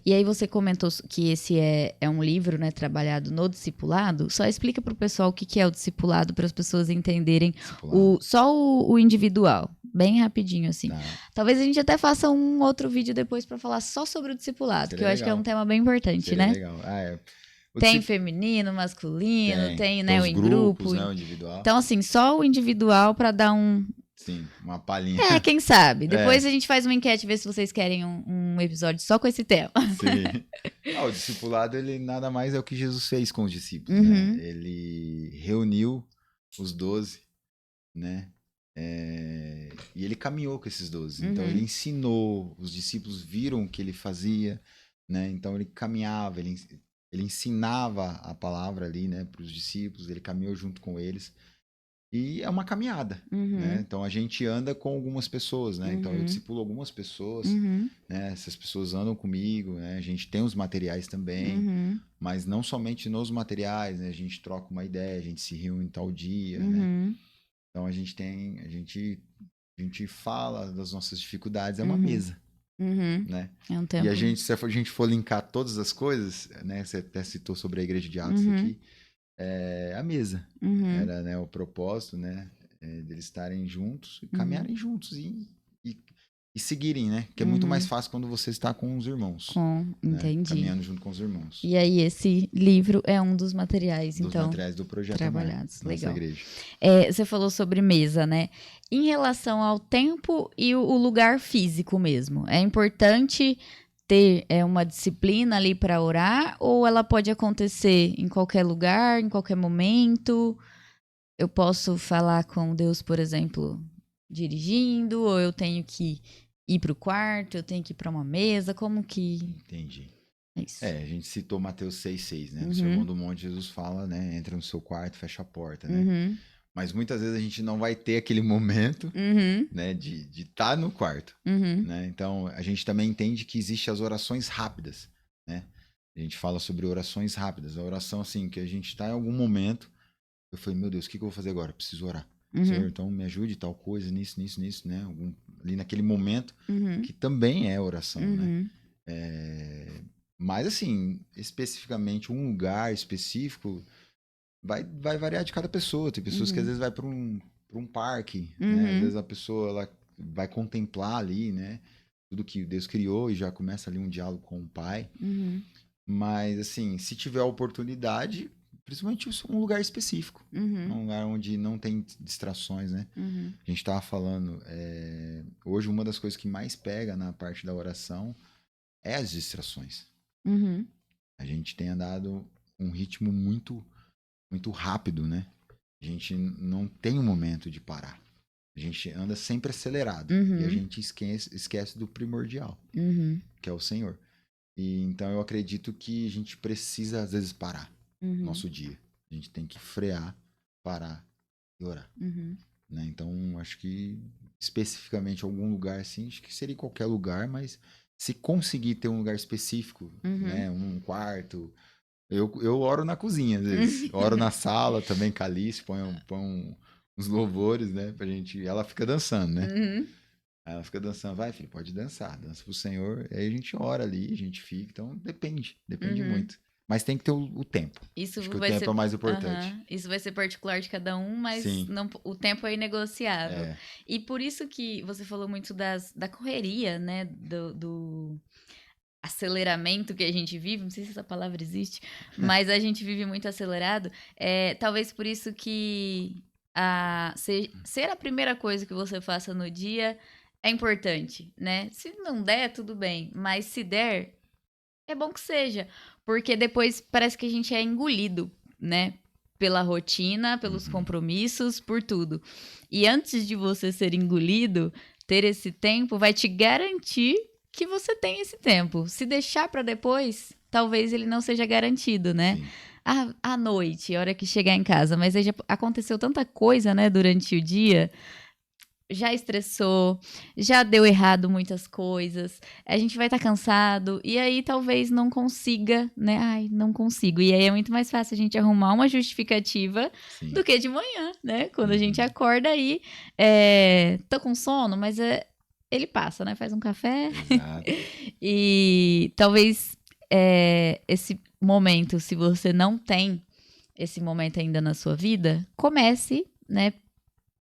E aí você comentou que esse é um livro, né, trabalhado no discipulado. Só explica pro pessoal o que é o discipulado, para as pessoas entenderem só o individual. Bem rapidinho, assim. Tá. Talvez a gente até faça um outro vídeo depois para falar só sobre o discipulado, que eu acho que é um tema bem importante, né? Legal. Tem feminino, masculino, tem né, o em grupos, grupo. Né, o individual. Então, assim, só o individual para dar um... Sim, uma palhinha. Quem sabe. Depois a gente faz uma enquete, ver se vocês querem um episódio só com esse tema. Sim. O discipulado, ele nada mais é o que Jesus fez com os discípulos, né? Ele reuniu os 12, né? E ele caminhou com esses 12. Então, ele ensinou, os discípulos viram o que ele fazia, né? Então, ele caminhava, ele ensinava a palavra ali, né? Para os discípulos, ele caminhou junto com eles. E é uma caminhada, né? Então, a gente anda com algumas pessoas, né? Então, eu discipulo algumas pessoas, né? Essas pessoas andam comigo, né? A gente tem os materiais também, mas não somente nos materiais, né? A gente troca uma ideia, a gente se reúne tal dia, né? Então, a gente fala das nossas dificuldades, é uma mesa, né? É um tempo. E se a gente for linkar todas as coisas, né? Você até citou sobre a igreja de Atos aqui, a mesa. Era, né, o propósito, né, deles estarem juntos e caminharem juntos e seguirem, né? Que é muito mais fácil quando você está com os irmãos. Entendi. Né, caminhando junto com os irmãos. E aí esse livro é um dos materiais, dos materiais do projeto trabalhados. Legal. Nossa igreja. Você falou sobre mesa, né? Em relação ao tempo e o lugar físico mesmo, é importante ter uma disciplina ali para orar ou ela pode acontecer em qualquer lugar, em qualquer momento? Eu posso falar com Deus, por exemplo, dirigindo, ou eu tenho que ir para o quarto, eu tenho que ir para uma mesa, como que... Entendi. É isso. A gente citou Mateus 6,6, né? No Sermão do Monte, Jesus fala, né? Entra no seu quarto, fecha a porta, né? Mas muitas vezes a gente não vai ter aquele momento, Uhum, né, de estar no quarto, uhum, né? Então, a gente também entende que existem as orações rápidas, né? A gente fala sobre orações rápidas. A oração, assim, que a gente está em algum momento, eu falei, meu Deus, o que que eu vou fazer agora? Eu preciso orar. Senhor, uhum, então me ajude tal coisa, nisso, né? Ali naquele momento, uhum, que também é oração, né? uhum, Mas, assim, especificamente um lugar específico vai variar de cada pessoa. Tem pessoas que às uhum, vezes vai para um parque, né? Às uhum, vezes a pessoa ela vai contemplar ali, né? Tudo que Deus criou e já começa ali um diálogo com o Pai. uhum, Mas, assim, se tiver a oportunidade, principalmente um lugar específico, uhum, um lugar onde não tem distrações, né? uhum, A gente estava falando, hoje uma das coisas que mais pega na parte da oração é as distrações. uhum, A gente tem andado um ritmo muito rápido, né? A gente não tem um momento de parar. A gente anda sempre acelerado e a uhum, gente esquece do primordial, uhum, que é o Senhor. E então eu acredito que a gente precisa às vezes parar uhum, nosso dia. A gente tem que frear, parar e orar, uhum, né? Então acho que especificamente algum lugar assim, acho que seria qualquer lugar, mas se conseguir ter um lugar específico, uhum, né, um quarto, eu oro na cozinha, às vezes. uhum, Oro na sala também, calice, põe uns louvores, né? Pra gente. Ela fica dançando, né? uhum, Aí ela fica dançando, vai, filho, pode dançar, dança pro Senhor. Aí a gente ora ali, a gente fica. Então depende uhum. muito. Mas tem que ter o tempo. Acho Isso que o vai tempo é o ser, mais importante. aham, isso vai ser particular de cada um, mas Sim, não, o tempo é inegociável. é. E por isso que você falou muito da correria, né? Do aceleramento que a gente vive, não sei se essa palavra existe, mas a gente vive muito acelerado. Talvez por isso que ser a primeira coisa que você faça no dia é importante, né? Se não der, tudo bem, mas se der, é bom que seja, porque depois parece que a gente é engolido, né? Pela rotina, pelos Uhum. compromissos, por tudo. E antes de você ser engolido, ter esse tempo vai te garantir que você tem esse tempo. Se deixar para depois, talvez ele não seja garantido, né? Sim. À noite, a hora que chegar em casa, mas aí já aconteceu tanta coisa, né, durante o dia, já estressou, já deu errado muitas coisas, a gente vai estar cansado, e aí talvez não consiga, né? Ai, não consigo. E aí é muito mais fácil a gente arrumar uma justificativa do Sim. que de manhã, né? Quando a gente Uhum. acorda aí, tô com sono, mas ele passa, né? Faz um café Exato. e talvez esse momento, se você não tem esse momento ainda na sua vida, comece, né?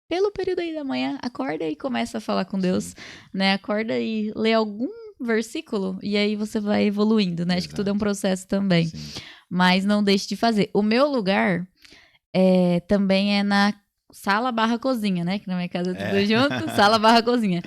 Pelo período aí da manhã, acorda e começa a falar com Deus, Sim. né? Acorda e lê algum versículo e aí você vai evoluindo, né? Acho que tudo é um Exato. processo também, Sim. mas não deixe de fazer. O meu lugar também é na sala barra cozinha, né? Que na minha casa é tudo É. junto, sala barra cozinha.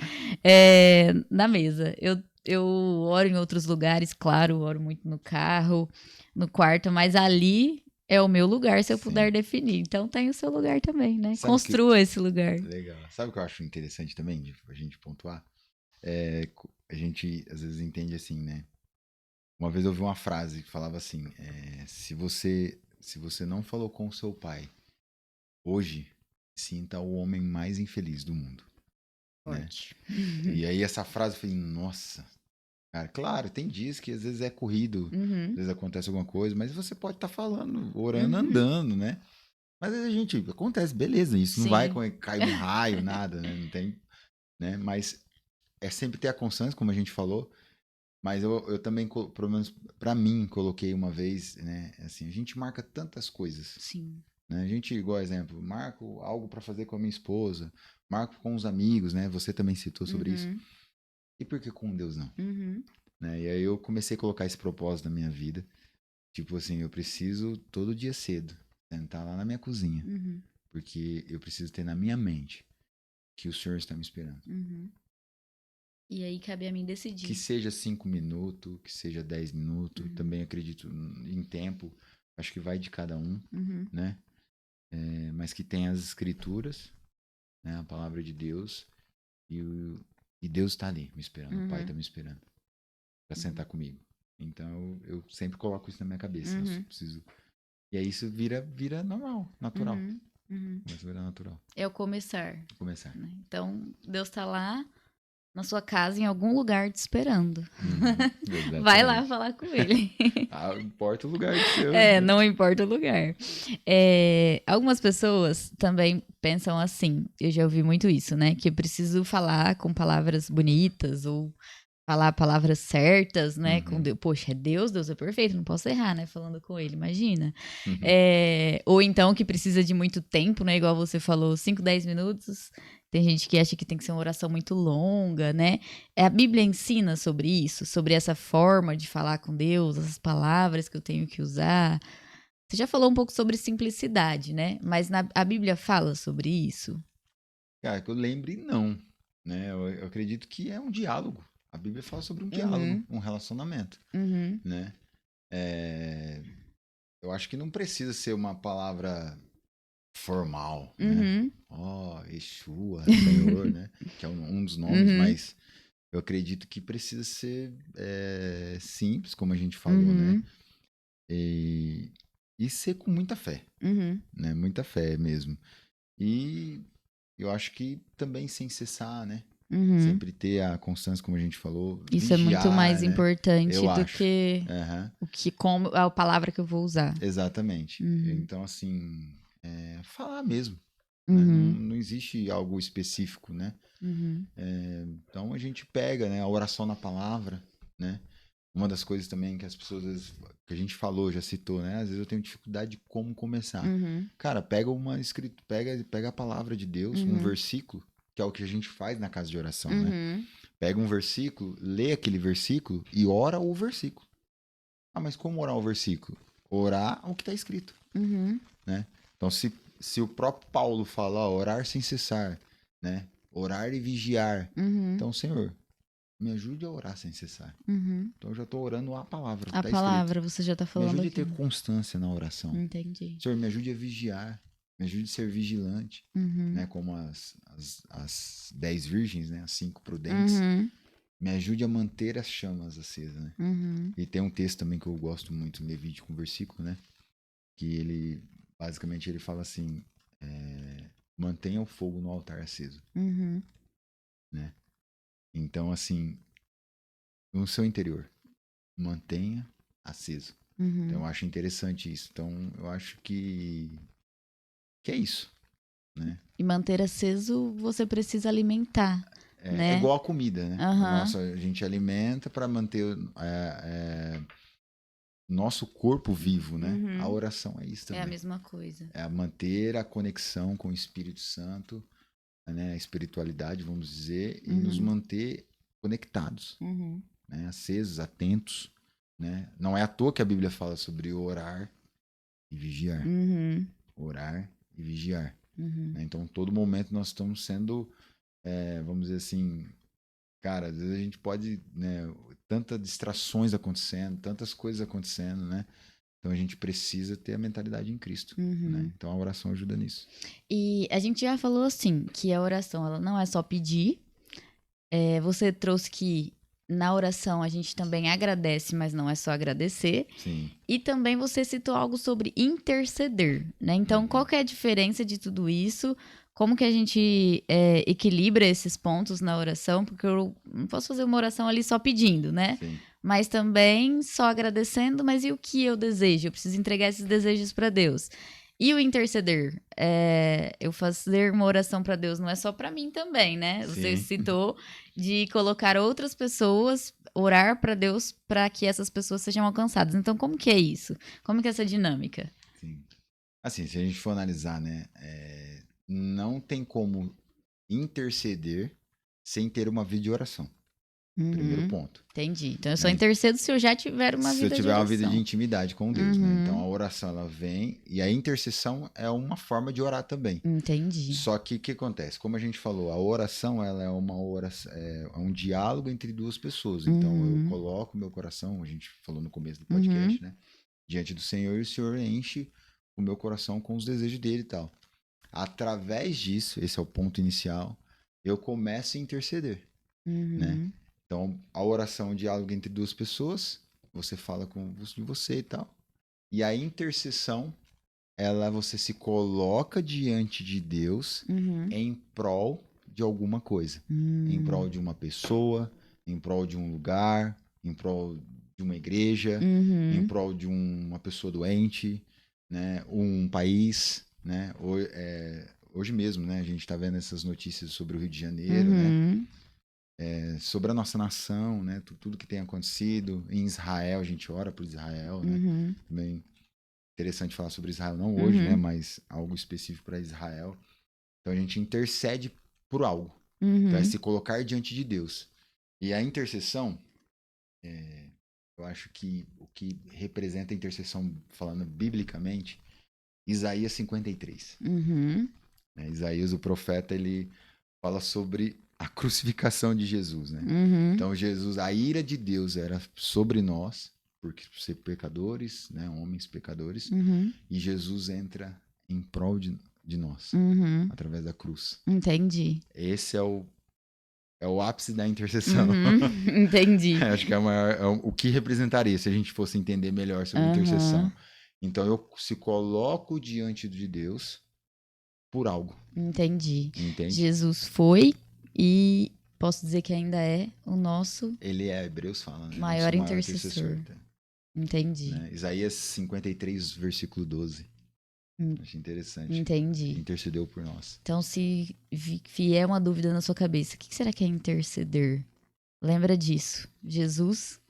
Na mesa. Eu oro em outros lugares, claro, oro muito no carro, no quarto, mas ali é o meu lugar, se eu puder Sim. definir. Então tem o seu lugar também, né? Sabe que. Construa esse lugar. Legal. Sabe o que eu acho interessante também, de a gente pontuar? A gente às vezes entende assim, né? Uma vez eu ouvi uma frase que falava assim: se você não falou com o seu pai hoje, sinta o homem mais infeliz do mundo, né? Forte. E aí essa frase eu falei: nossa, cara, claro, tem dias que às vezes é corrido, às Uhum, vezes acontece alguma coisa, mas você pode estar falando, orando, uhum, andando, né? Mas a gente acontece, beleza, isso não vai sim. cair um raio, nada, né? Não tem, né? Mas é sempre ter a constância, como a gente falou. Mas eu também, pelo menos pra mim, coloquei uma vez, né? Assim, a gente marca tantas coisas, Sim. né? A gente, igual exemplo, marco algo pra fazer com a minha esposa, marco com os amigos, né? Você também citou sobre isso. Uhum, E por que com Deus não? uhum, Né? E aí eu comecei a colocar esse propósito na minha vida. Tipo assim, eu preciso todo dia cedo sentar lá na minha cozinha, uhum, porque eu preciso ter na minha mente que o Senhor está me esperando. uhum. E aí cabe a mim Que decidir. seja 5 minutos, que seja 10 minutos, Uhum, também acredito em tempo, acho que vai de cada um, uhum, né? Mas que tenha as escrituras, né? A palavra de Deus, e, e Deus está ali me esperando, o Pai uhum, está me esperando para uhum, sentar comigo. Então eu sempre coloco isso na minha cabeça, eu uhum, preciso. E aí isso vira normal, natural. uhum. Uhum. Começa a virar natural. É o começar. Vou começar. Né? Então, Deus tá lá na sua casa, em algum lugar, te esperando. Vai lá Exatamente. falar com ele. Ah, não importa o lugar do seu, É, né? não importa o lugar. Algumas pessoas também pensam assim, eu já ouvi muito isso, né? Que eu preciso falar com palavras bonitas ou falar palavras certas, né? Com Uhum. Deus. Poxa, é Deus, Deus é perfeito, não posso errar, né? Falando com ele, imagina. Uhum. Ou então que precisa de muito tempo, né? Igual você falou, 5, 10 minutos. Tem gente que acha que tem que ser uma oração muito longa, né? A Bíblia ensina sobre isso, sobre essa forma de falar com Deus, essas palavras que eu tenho que usar. Você já falou um pouco sobre simplicidade, né? Mas a Bíblia fala sobre isso. Cara, que eu lembre, não. Né? Eu acredito que é um diálogo. A Bíblia fala sobre um diálogo, Uhum, um relacionamento, uhum, né? Eu acho que não precisa ser uma palavra formal, né? uhum, Ó, Yeshua, Senhor, né? Que é um dos nomes, uhum, mas eu acredito que precisa ser simples, como a gente falou, né? uhum, E, e ser com muita fé, uhum, né? Muita fé mesmo. E eu acho que também sem cessar, né? uhum. Sempre ter a constância, como a gente falou, Isso é muito vigiar, mais né? importante Eu do acho. que Aham, o que como a palavra que eu vou usar. exatamente. Uhum, Então, assim, falar mesmo, né? Não, uhum, não existe algo específico, né? uhum, Então a gente pega, né, a oração na palavra, né? Uma das coisas também que as pessoas, às vezes, que a gente falou, já citou, né? Às vezes eu tenho dificuldade de como começar. uhum, Cara, pega uma escrita, pega a palavra de Deus, um uhum, versículo, que é o que a gente faz na casa de oração, né? uhum, Pega um versículo, lê aquele versículo e ora o versículo. Ah, mas como orar o versículo? Orar o que está escrito, uhum, né? Então, se o próprio Paulo fala, ó, orar sem cessar, né? Orar e vigiar. uhum, Então, Senhor, me ajude a orar sem cessar. uhum. Então, eu já estou orando a palavra, o que A está escrito. palavra você já tá Me falando ajude a aqui. ter constância na oração. Entendi. Senhor, me ajude a vigiar. Me ajude a ser vigilante. Uhum, Né? Como as 10 virgens, né? As 5 prudentes. uhum, Me ajude a manter as chamas acesas, né? uhum, E tem um texto também que eu gosto muito, Levítico, com versículo, né? Que ele, basicamente, ele fala assim, mantenha o fogo no altar aceso, uhum, né? Então, assim, no seu interior, mantenha aceso. Então, uhum. eu acho interessante isso. Então, eu acho que é isso, né? E manter aceso, você precisa alimentar, É né? igual a comida, né? Aham. A gente alimenta para manter nosso corpo vivo, né? A Uhum. oração é isso É a também. mesma coisa. É manter a conexão com o Espírito Santo, né? A espiritualidade, vamos dizer, e nos Uhum. manter conectados, Uhum. né? Acesos, atentos, né? Não é à toa que a Bíblia fala sobre orar e vigiar. Uhum. Orar e vigiar. Uhum. Né? Então, todo momento nós estamos sendo, vamos dizer assim, cara, às vezes a gente pode, né? Tantas distrações acontecendo, tantas coisas acontecendo, né? Então a gente precisa ter a mentalidade em Cristo, né? Uhum. Então a oração ajuda nisso. E a gente já falou assim que a oração ela não é só pedir. Você trouxe que na oração a gente também agradece, mas não é só agradecer. Sim. E também você citou algo sobre interceder, né? Então, qual Uhum. que é a diferença de tudo isso? Como que a gente equilibra esses pontos na oração? Porque eu não posso fazer uma oração ali só pedindo, né? Sim. Mas também só agradecendo, mas e o que eu desejo? Eu preciso entregar esses desejos para Deus. E o interceder? Eu fazer uma oração para Deus não é só para mim também, né? Você Sim. citou de colocar outras pessoas, orar para Deus para que essas pessoas sejam alcançadas. Então, como que é isso? Como que é essa dinâmica? Sim. Assim, se a gente for analisar, né? Não tem como interceder sem ter uma vida de oração. Primeiro Uhum, ponto. entendi. Então, eu só Né? intercedo se eu já tiver uma Se eu vida de tiver uma vida de oração. intimidade com Deus, né? Então Uhum, a oração ela vem e a intercessão é uma forma de orar também. entendi. Só que o que acontece? Como a gente falou, a oração ela é uma oração, é um diálogo entre duas pessoas. Então eu Uhum, coloco meu coração, a gente falou no começo do uhum, podcast, né? Diante do Senhor e o Senhor enche o meu coração com os desejos dele e tal. Através disso, esse é o ponto inicial, eu começo a interceder, né? uhum, Então a oração é um diálogo entre duas pessoas, você fala com você e tal. E a intercessão você se coloca diante de Deus em prol de alguma coisa. Em prol de uma pessoa, em prol de um lugar, em prol de uma igreja, em prol de uma pessoa doente, né? Um país, né? Hoje mesmo, né? A gente está vendo essas notícias sobre o Rio de Janeiro, né? Sobre a nossa nação, né? Tudo que tem acontecido. Em Israel, a gente ora por Israel, né? Também interessante falar sobre Israel, não hoje, né? Mas algo específico para Israel. Então a gente intercede por algo. Então é se colocar diante de Deus. E a intercessão, eu acho que o que representa a intercessão, falando biblicamente, Isaías 53. Isaías, o profeta, ele fala sobre a crucificação de Jesus, né? Então Jesus, a ira de Deus era sobre nós, porque ser pecadores, né? Homens pecadores, e Jesus entra em prol de nós, através da cruz. Entendi. Esse é o ápice da intercessão. Entendi. Acho que o que representaria se a gente fosse entender melhor sobre intercessão. Então eu se coloco diante de Deus por algo. Entendi. Entende? Jesus foi e posso dizer que ainda é o nosso... Ele é, Hebreus fala, né? maior Nosso intercessor. tá? Entendi. Né? Isaías 53, versículo 12. Acho interessante. Entendi. Intercedeu por nós. Então, se vier uma dúvida na sua cabeça, o que será que é interceder? Lembra disso. Jesus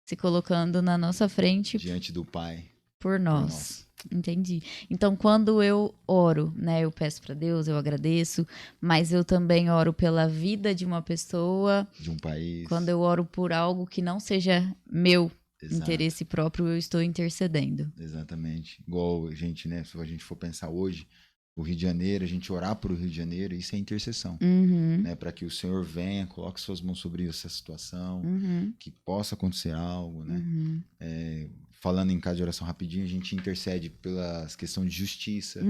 se colocando na nossa frente diante do Pai por nós. Entendi. Então, quando eu oro, né, eu peço para Deus, eu agradeço, mas eu também oro pela vida de uma pessoa, de um país. Quando eu oro por algo que não seja meu interesse próprio, eu estou intercedendo. Exatamente. Igual a gente, né, se a gente for pensar hoje, o Rio de Janeiro, a gente orar pro Rio de Janeiro, isso é intercessão, né, para que o Senhor venha, coloque suas mãos sobre essa situação, que possa acontecer algo, né. Falando em casa de oração rapidinho, a gente intercede pelas questões de justiça,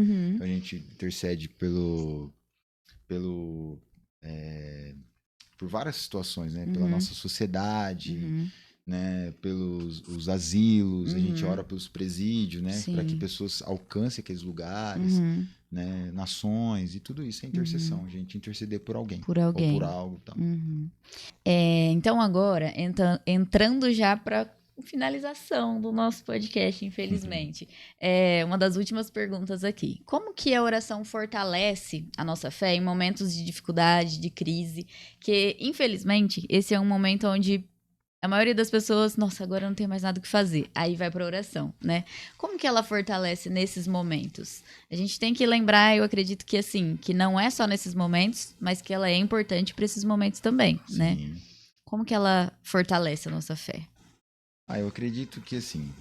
a gente intercede por várias situações, né? Pela nossa sociedade, né? Pelos os asilos, a gente ora pelos presídios, né? Para que pessoas alcancem aqueles lugares, né? Nações, e tudo isso é intercessão, a gente interceder por alguém. Por alguém. Ou por algo. Tal. Então agora, entrando já para finalização do nosso podcast, infelizmente. Uma das últimas perguntas aqui. Como que a oração fortalece a nossa fé em momentos de dificuldade, de crise? Que, infelizmente, esse é um momento onde a maioria das pessoas, nossa, agora não tem mais nada o que fazer. Aí vai para oração, né? Como que ela fortalece nesses momentos? A gente tem que lembrar, eu acredito que assim, que não é só nesses momentos, mas que ela é importante para esses momentos também, né? Como que ela fortalece a nossa fé? Eu acredito que, assim,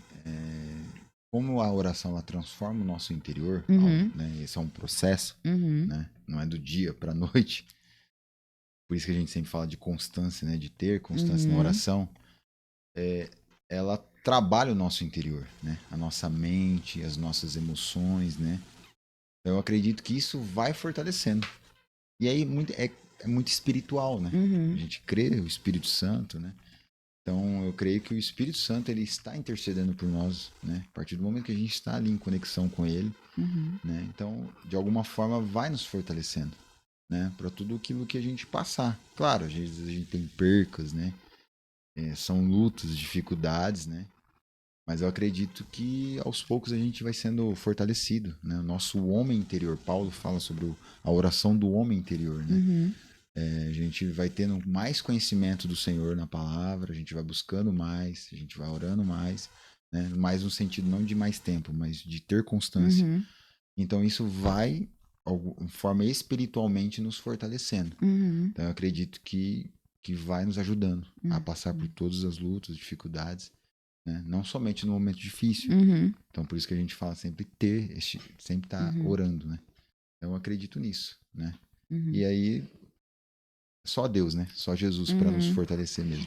como a oração ela transforma o nosso interior, né? Esse é um processo, né? Não é do dia para a noite. Por isso que a gente sempre fala de constância, né? De ter constância na oração. Ela trabalha o nosso interior, né? A nossa mente, as nossas emoções, né? Eu acredito que isso vai fortalecendo. E aí é muito espiritual, né? A gente crê no Espírito Santo, né? Então, eu creio que o Espírito Santo ele está intercedendo por nós, né? A partir do momento que a gente está ali em conexão com ele, né? Então, de alguma forma, vai nos fortalecendo, né? Para tudo aquilo que a gente passar. Claro, às vezes a gente tem percas, né? São lutas, dificuldades, né? Mas eu acredito que aos poucos a gente vai sendo fortalecido, né? O nosso homem interior. Paulo fala sobre a oração do homem interior, né? A gente vai tendo mais conhecimento do Senhor na palavra, a gente vai buscando mais, a gente vai orando mais, né? Mais no sentido não de mais tempo, mas de ter constância. Então isso vai, de forma espiritualmente, nos fortalecendo. Então eu acredito que vai nos ajudando a passar por todas as lutas, dificuldades, né? Não somente no momento difícil. Então por isso que a gente fala sempre sempre estar orando, né? Então eu acredito nisso, né? E aí só Deus, né? Só Jesus para nos fortalecer mesmo.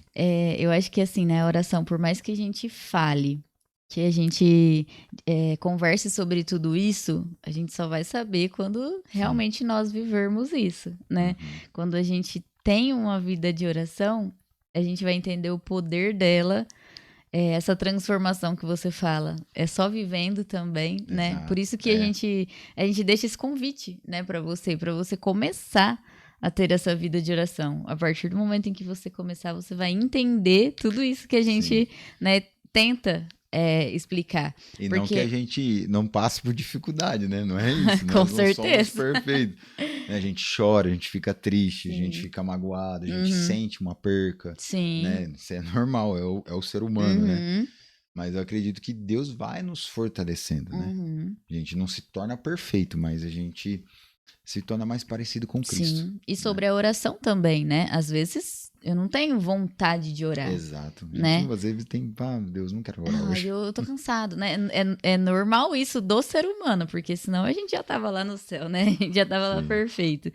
Eu acho que assim, né, a oração, por mais que a gente fale, que a gente converse sobre tudo isso, a gente só vai saber quando realmente nós vivermos isso, né? Quando a gente tem uma vida de oração, a gente vai entender o poder dela essa transformação que você fala. É só vivendo também, né? Exato, Por isso que a gente deixa esse convite, né, para você começar a ter essa vida de oração. A partir do momento em que você começar, você vai entender tudo isso que a gente, né, tenta explicar. E porque... não que a gente não passe por dificuldade, né? Não é isso. Com Nós não certeza. somos perfeitos. A gente chora, a gente fica triste, Sim. a gente fica magoado, a gente sente uma perca. Sim. Né? Isso é normal, é o ser humano, né? Mas eu acredito que Deus vai nos fortalecendo, né? A gente não se torna perfeito, mas a gente se torna mais parecido com Cristo. Sim. E sobre a oração também, né? Às vezes eu não tenho vontade de orar. Exato. Né? Às vezes tem, Deus, não quero orar hoje. Eu tô cansado, né? É normal isso do ser humano, porque senão a gente já tava lá no céu, né? A gente já tava lá perfeito.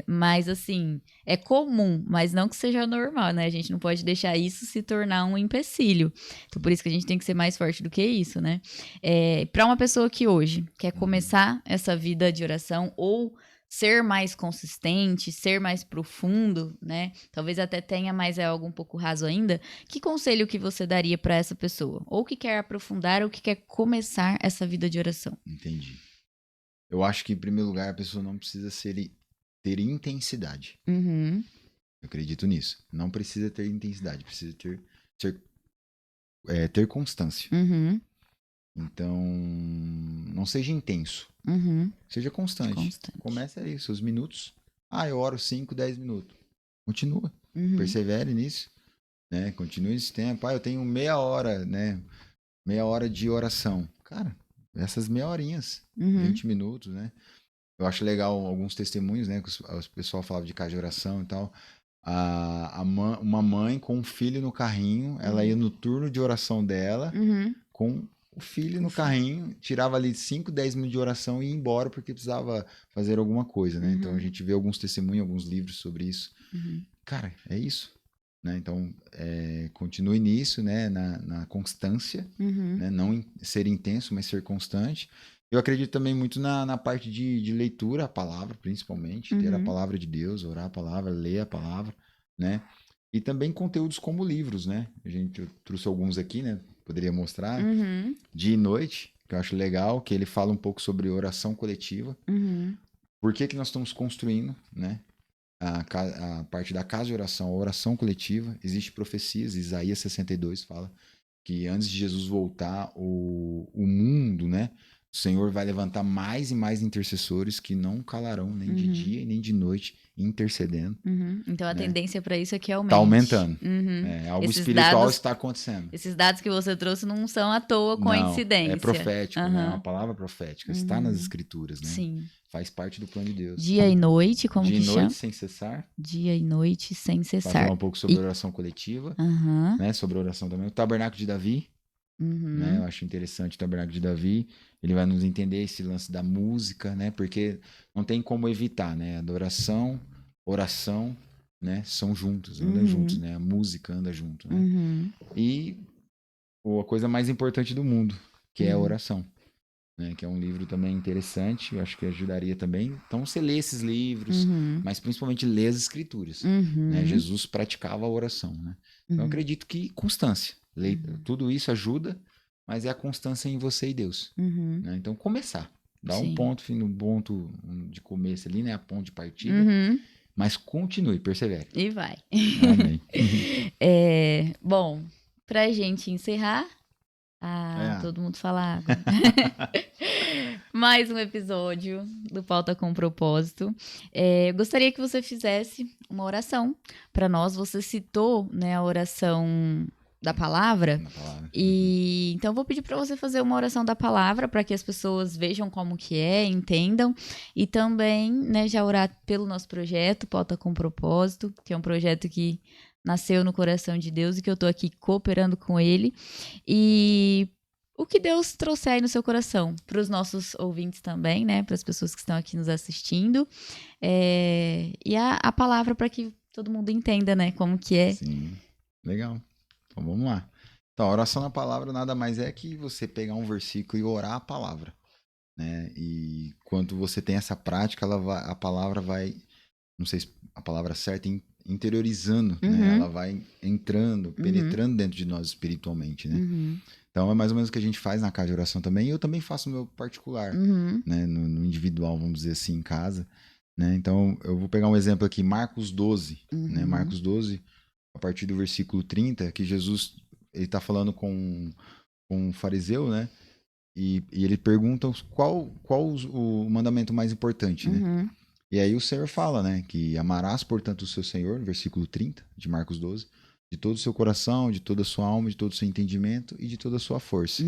Mas assim, é comum, mas não que seja normal, né? A gente não pode deixar isso se tornar um empecilho. Então por isso que a gente tem que ser mais forte do que isso, né? Pra uma pessoa que hoje quer começar essa vida de oração ou ser mais consistente, ser mais profundo, né? Talvez até tenha, mas é algo um pouco raso ainda. Que conselho que você daria para essa pessoa? Ou que quer aprofundar ou que quer começar essa vida de oração? Entendi. Eu acho que, em primeiro lugar, a pessoa não precisa ter intensidade. Eu acredito nisso. Não precisa ter intensidade, precisa ter constância. Então, não seja intenso. Seja constante. Comece aí, seus minutos. Eu oro 5, 10 minutos. Continua. Persevere nisso. Né? Continue esse tempo. Eu tenho meia hora, né? Meia hora de oração. Cara, essas meia horinhas, 20 minutos, né? Eu acho legal alguns testemunhos, né? Que o pessoal falava de casa de oração e tal. Uma mãe com um filho no carrinho, ela ia no turno de oração dela, com o filho no carrinho, tirava ali 5, 10 minutos de oração e ia embora porque precisava fazer alguma coisa, né? Então a gente vê alguns testemunhos, alguns livros sobre isso. Cara, é isso. Né? Então, continue nisso, né? Na constância, né? Não ser intenso, mas ser constante. Eu acredito também muito na parte de leitura, a palavra, principalmente, ter a palavra de Deus, orar a palavra, ler a palavra, né? E também conteúdos como livros, né? Eu trouxe alguns aqui, né? Poderia mostrar. Dia e Noite, que eu acho legal, que ele fala um pouco sobre oração coletiva. Por que nós estamos construindo, né? A parte da casa de oração, a oração coletiva. Existe profecias, Isaías 62 fala que antes de Jesus voltar, o mundo, né? O Senhor vai levantar mais e mais intercessores que não calarão nem de dia e nem de noite intercedendo. Então a tendência para isso é que aumente. Está aumentando. Algo espiritual está acontecendo. Esses dados que você trouxe não são à toa coincidência. Não, é profético, né? É uma palavra profética. Está nas escrituras, né? Sim. Faz parte do plano de Deus. Dia e noite, como Dia que e chama? noite sem cessar. Dia e noite sem cessar. Falar um pouco sobre oração coletiva, né? Sobre oração também. O Tabernáculo de Davi, né? Eu acho interessante o Tabernáculo de Davi. Ele vai nos entender esse lance da música, né? Porque não tem como evitar, né? Adoração, oração, né? São juntos, andam juntos, né? A música anda junto, né? E a coisa mais importante do mundo, que é a oração. Né, que é um livro também interessante, eu acho que ajudaria também. Então, você lê esses livros, mas principalmente lê as escrituras. Né? Jesus praticava a oração. Né? Então, eu acredito que constância. Tudo isso ajuda, mas é a constância em você e Deus. Né? Então, começar. Dá um ponto de começo ali, né? A ponto de partida. Mas continue, persevere. E vai. Amém. Bom, pra gente encerrar... todo mundo fala água. Mais um episódio do Pauta com Propósito. Eu gostaria que você fizesse uma oração para nós. Você citou, né, a oração da palavra. E então eu vou pedir para você fazer uma oração da palavra para que as pessoas vejam como que entendam e também, né, já orar pelo nosso projeto Pauta com Propósito, que é um projeto que nasceu no coração de Deus e que eu tô aqui cooperando com ele. E o que Deus trouxer aí no seu coração, para os nossos ouvintes também, né? Para as pessoas que estão aqui nos assistindo. E a palavra para que todo mundo entenda, né? Como que é. Sim, legal. Então vamos lá. Então, a oração na palavra nada mais é que você pegar um versículo e orar a palavra. Né? E quando você tem essa prática, a palavra vai... Não sei se a palavra certa é interiorizando, né? Ela vai entrando, penetrando dentro de nós espiritualmente, né? Então é mais ou menos o que a gente faz na casa de oração também. E eu também faço no meu particular, né? No individual, vamos dizer assim, em casa. Né? Então eu vou pegar um exemplo aqui, Marcos 12. Né? Marcos 12, a partir do versículo 30, que Jesus ele está falando com um fariseu, né? E ele pergunta qual o mandamento mais importante, né? E aí o Senhor fala, né? Que amarás, portanto, o seu Senhor, no versículo 30 de Marcos 12, de todo o seu coração, de toda a sua alma, de todo o seu entendimento e de toda a sua força.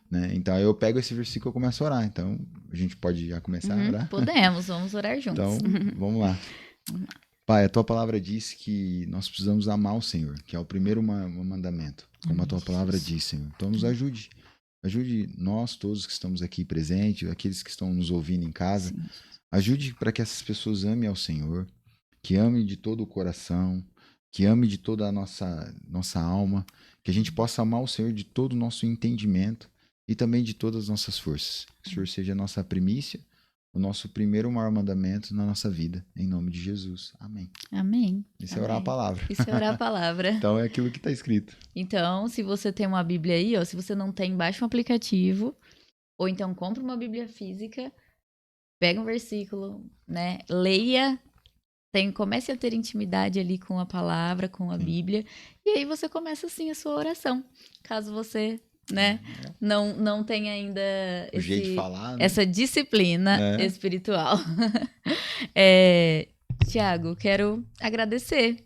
Né? Então eu pego esse versículo e começo a orar. Então a gente pode já começar a orar? Podemos, vamos orar juntos. Então vamos lá. Pai, a tua palavra diz que nós precisamos amar o Senhor, que é o primeiro mandamento, como a tua palavra diz, Senhor. Então nos ajude. Ajude nós, todos que estamos aqui presentes, aqueles que estão nos ouvindo em casa. Sim. Ajude para que essas pessoas amem ao Senhor, que amem de todo o coração, que amem de toda a nossa alma, que a gente possa amar o Senhor de todo o nosso entendimento e também de todas as nossas forças. Que o Senhor seja a nossa primícia, o nosso primeiro maior mandamento na nossa vida, em nome de Jesus. Amém. Amém. Isso é orar a palavra. Isso é orar a palavra. Então é aquilo que está escrito. Então, se você tem uma Bíblia aí, ó, se você não tem, baixa um aplicativo, ou então compra uma Bíblia física, pega um versículo, né? Leia, comece a ter intimidade ali com a palavra, com a Bíblia, e aí você começa assim a sua oração. Caso você, né, não tenha ainda jeito de falar, né? essa disciplina espiritual. Tiago, quero agradecer.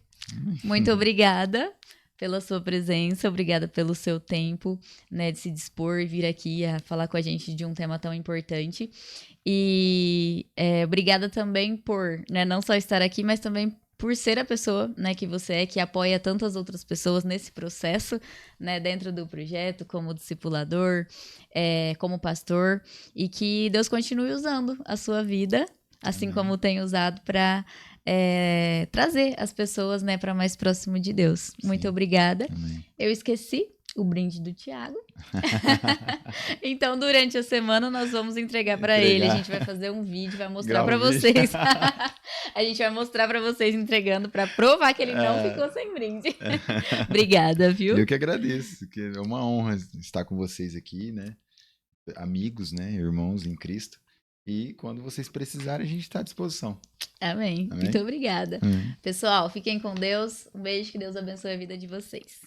Muito obrigada pela sua presença, obrigada pelo seu tempo, né, de se dispor e vir aqui a falar com a gente de um tema tão importante. E obrigada também por, né, não só estar aqui, mas também por ser a pessoa, né, que você é, que apoia tantas outras pessoas nesse processo, né, dentro do projeto, como discipulador, como pastor, e que Deus continue usando a sua vida, assim como tem usado para trazer as pessoas, né, para mais próximo de Deus. Sim. Muito obrigada. Amém. Eu esqueci o brinde do Tiago. Então, durante a semana, nós vamos entregar para ele. A gente vai fazer um vídeo, vai mostrar para vocês. A gente vai mostrar para vocês entregando para provar que ele não ficou sem brinde. Obrigada, viu? Eu que agradeço, que é uma honra estar com vocês aqui, né? Amigos, né? Irmãos em Cristo. E quando vocês precisarem, a gente está à disposição. Amém. Muito obrigada. Pessoal, fiquem com Deus. Um beijo, que Deus abençoe a vida de vocês.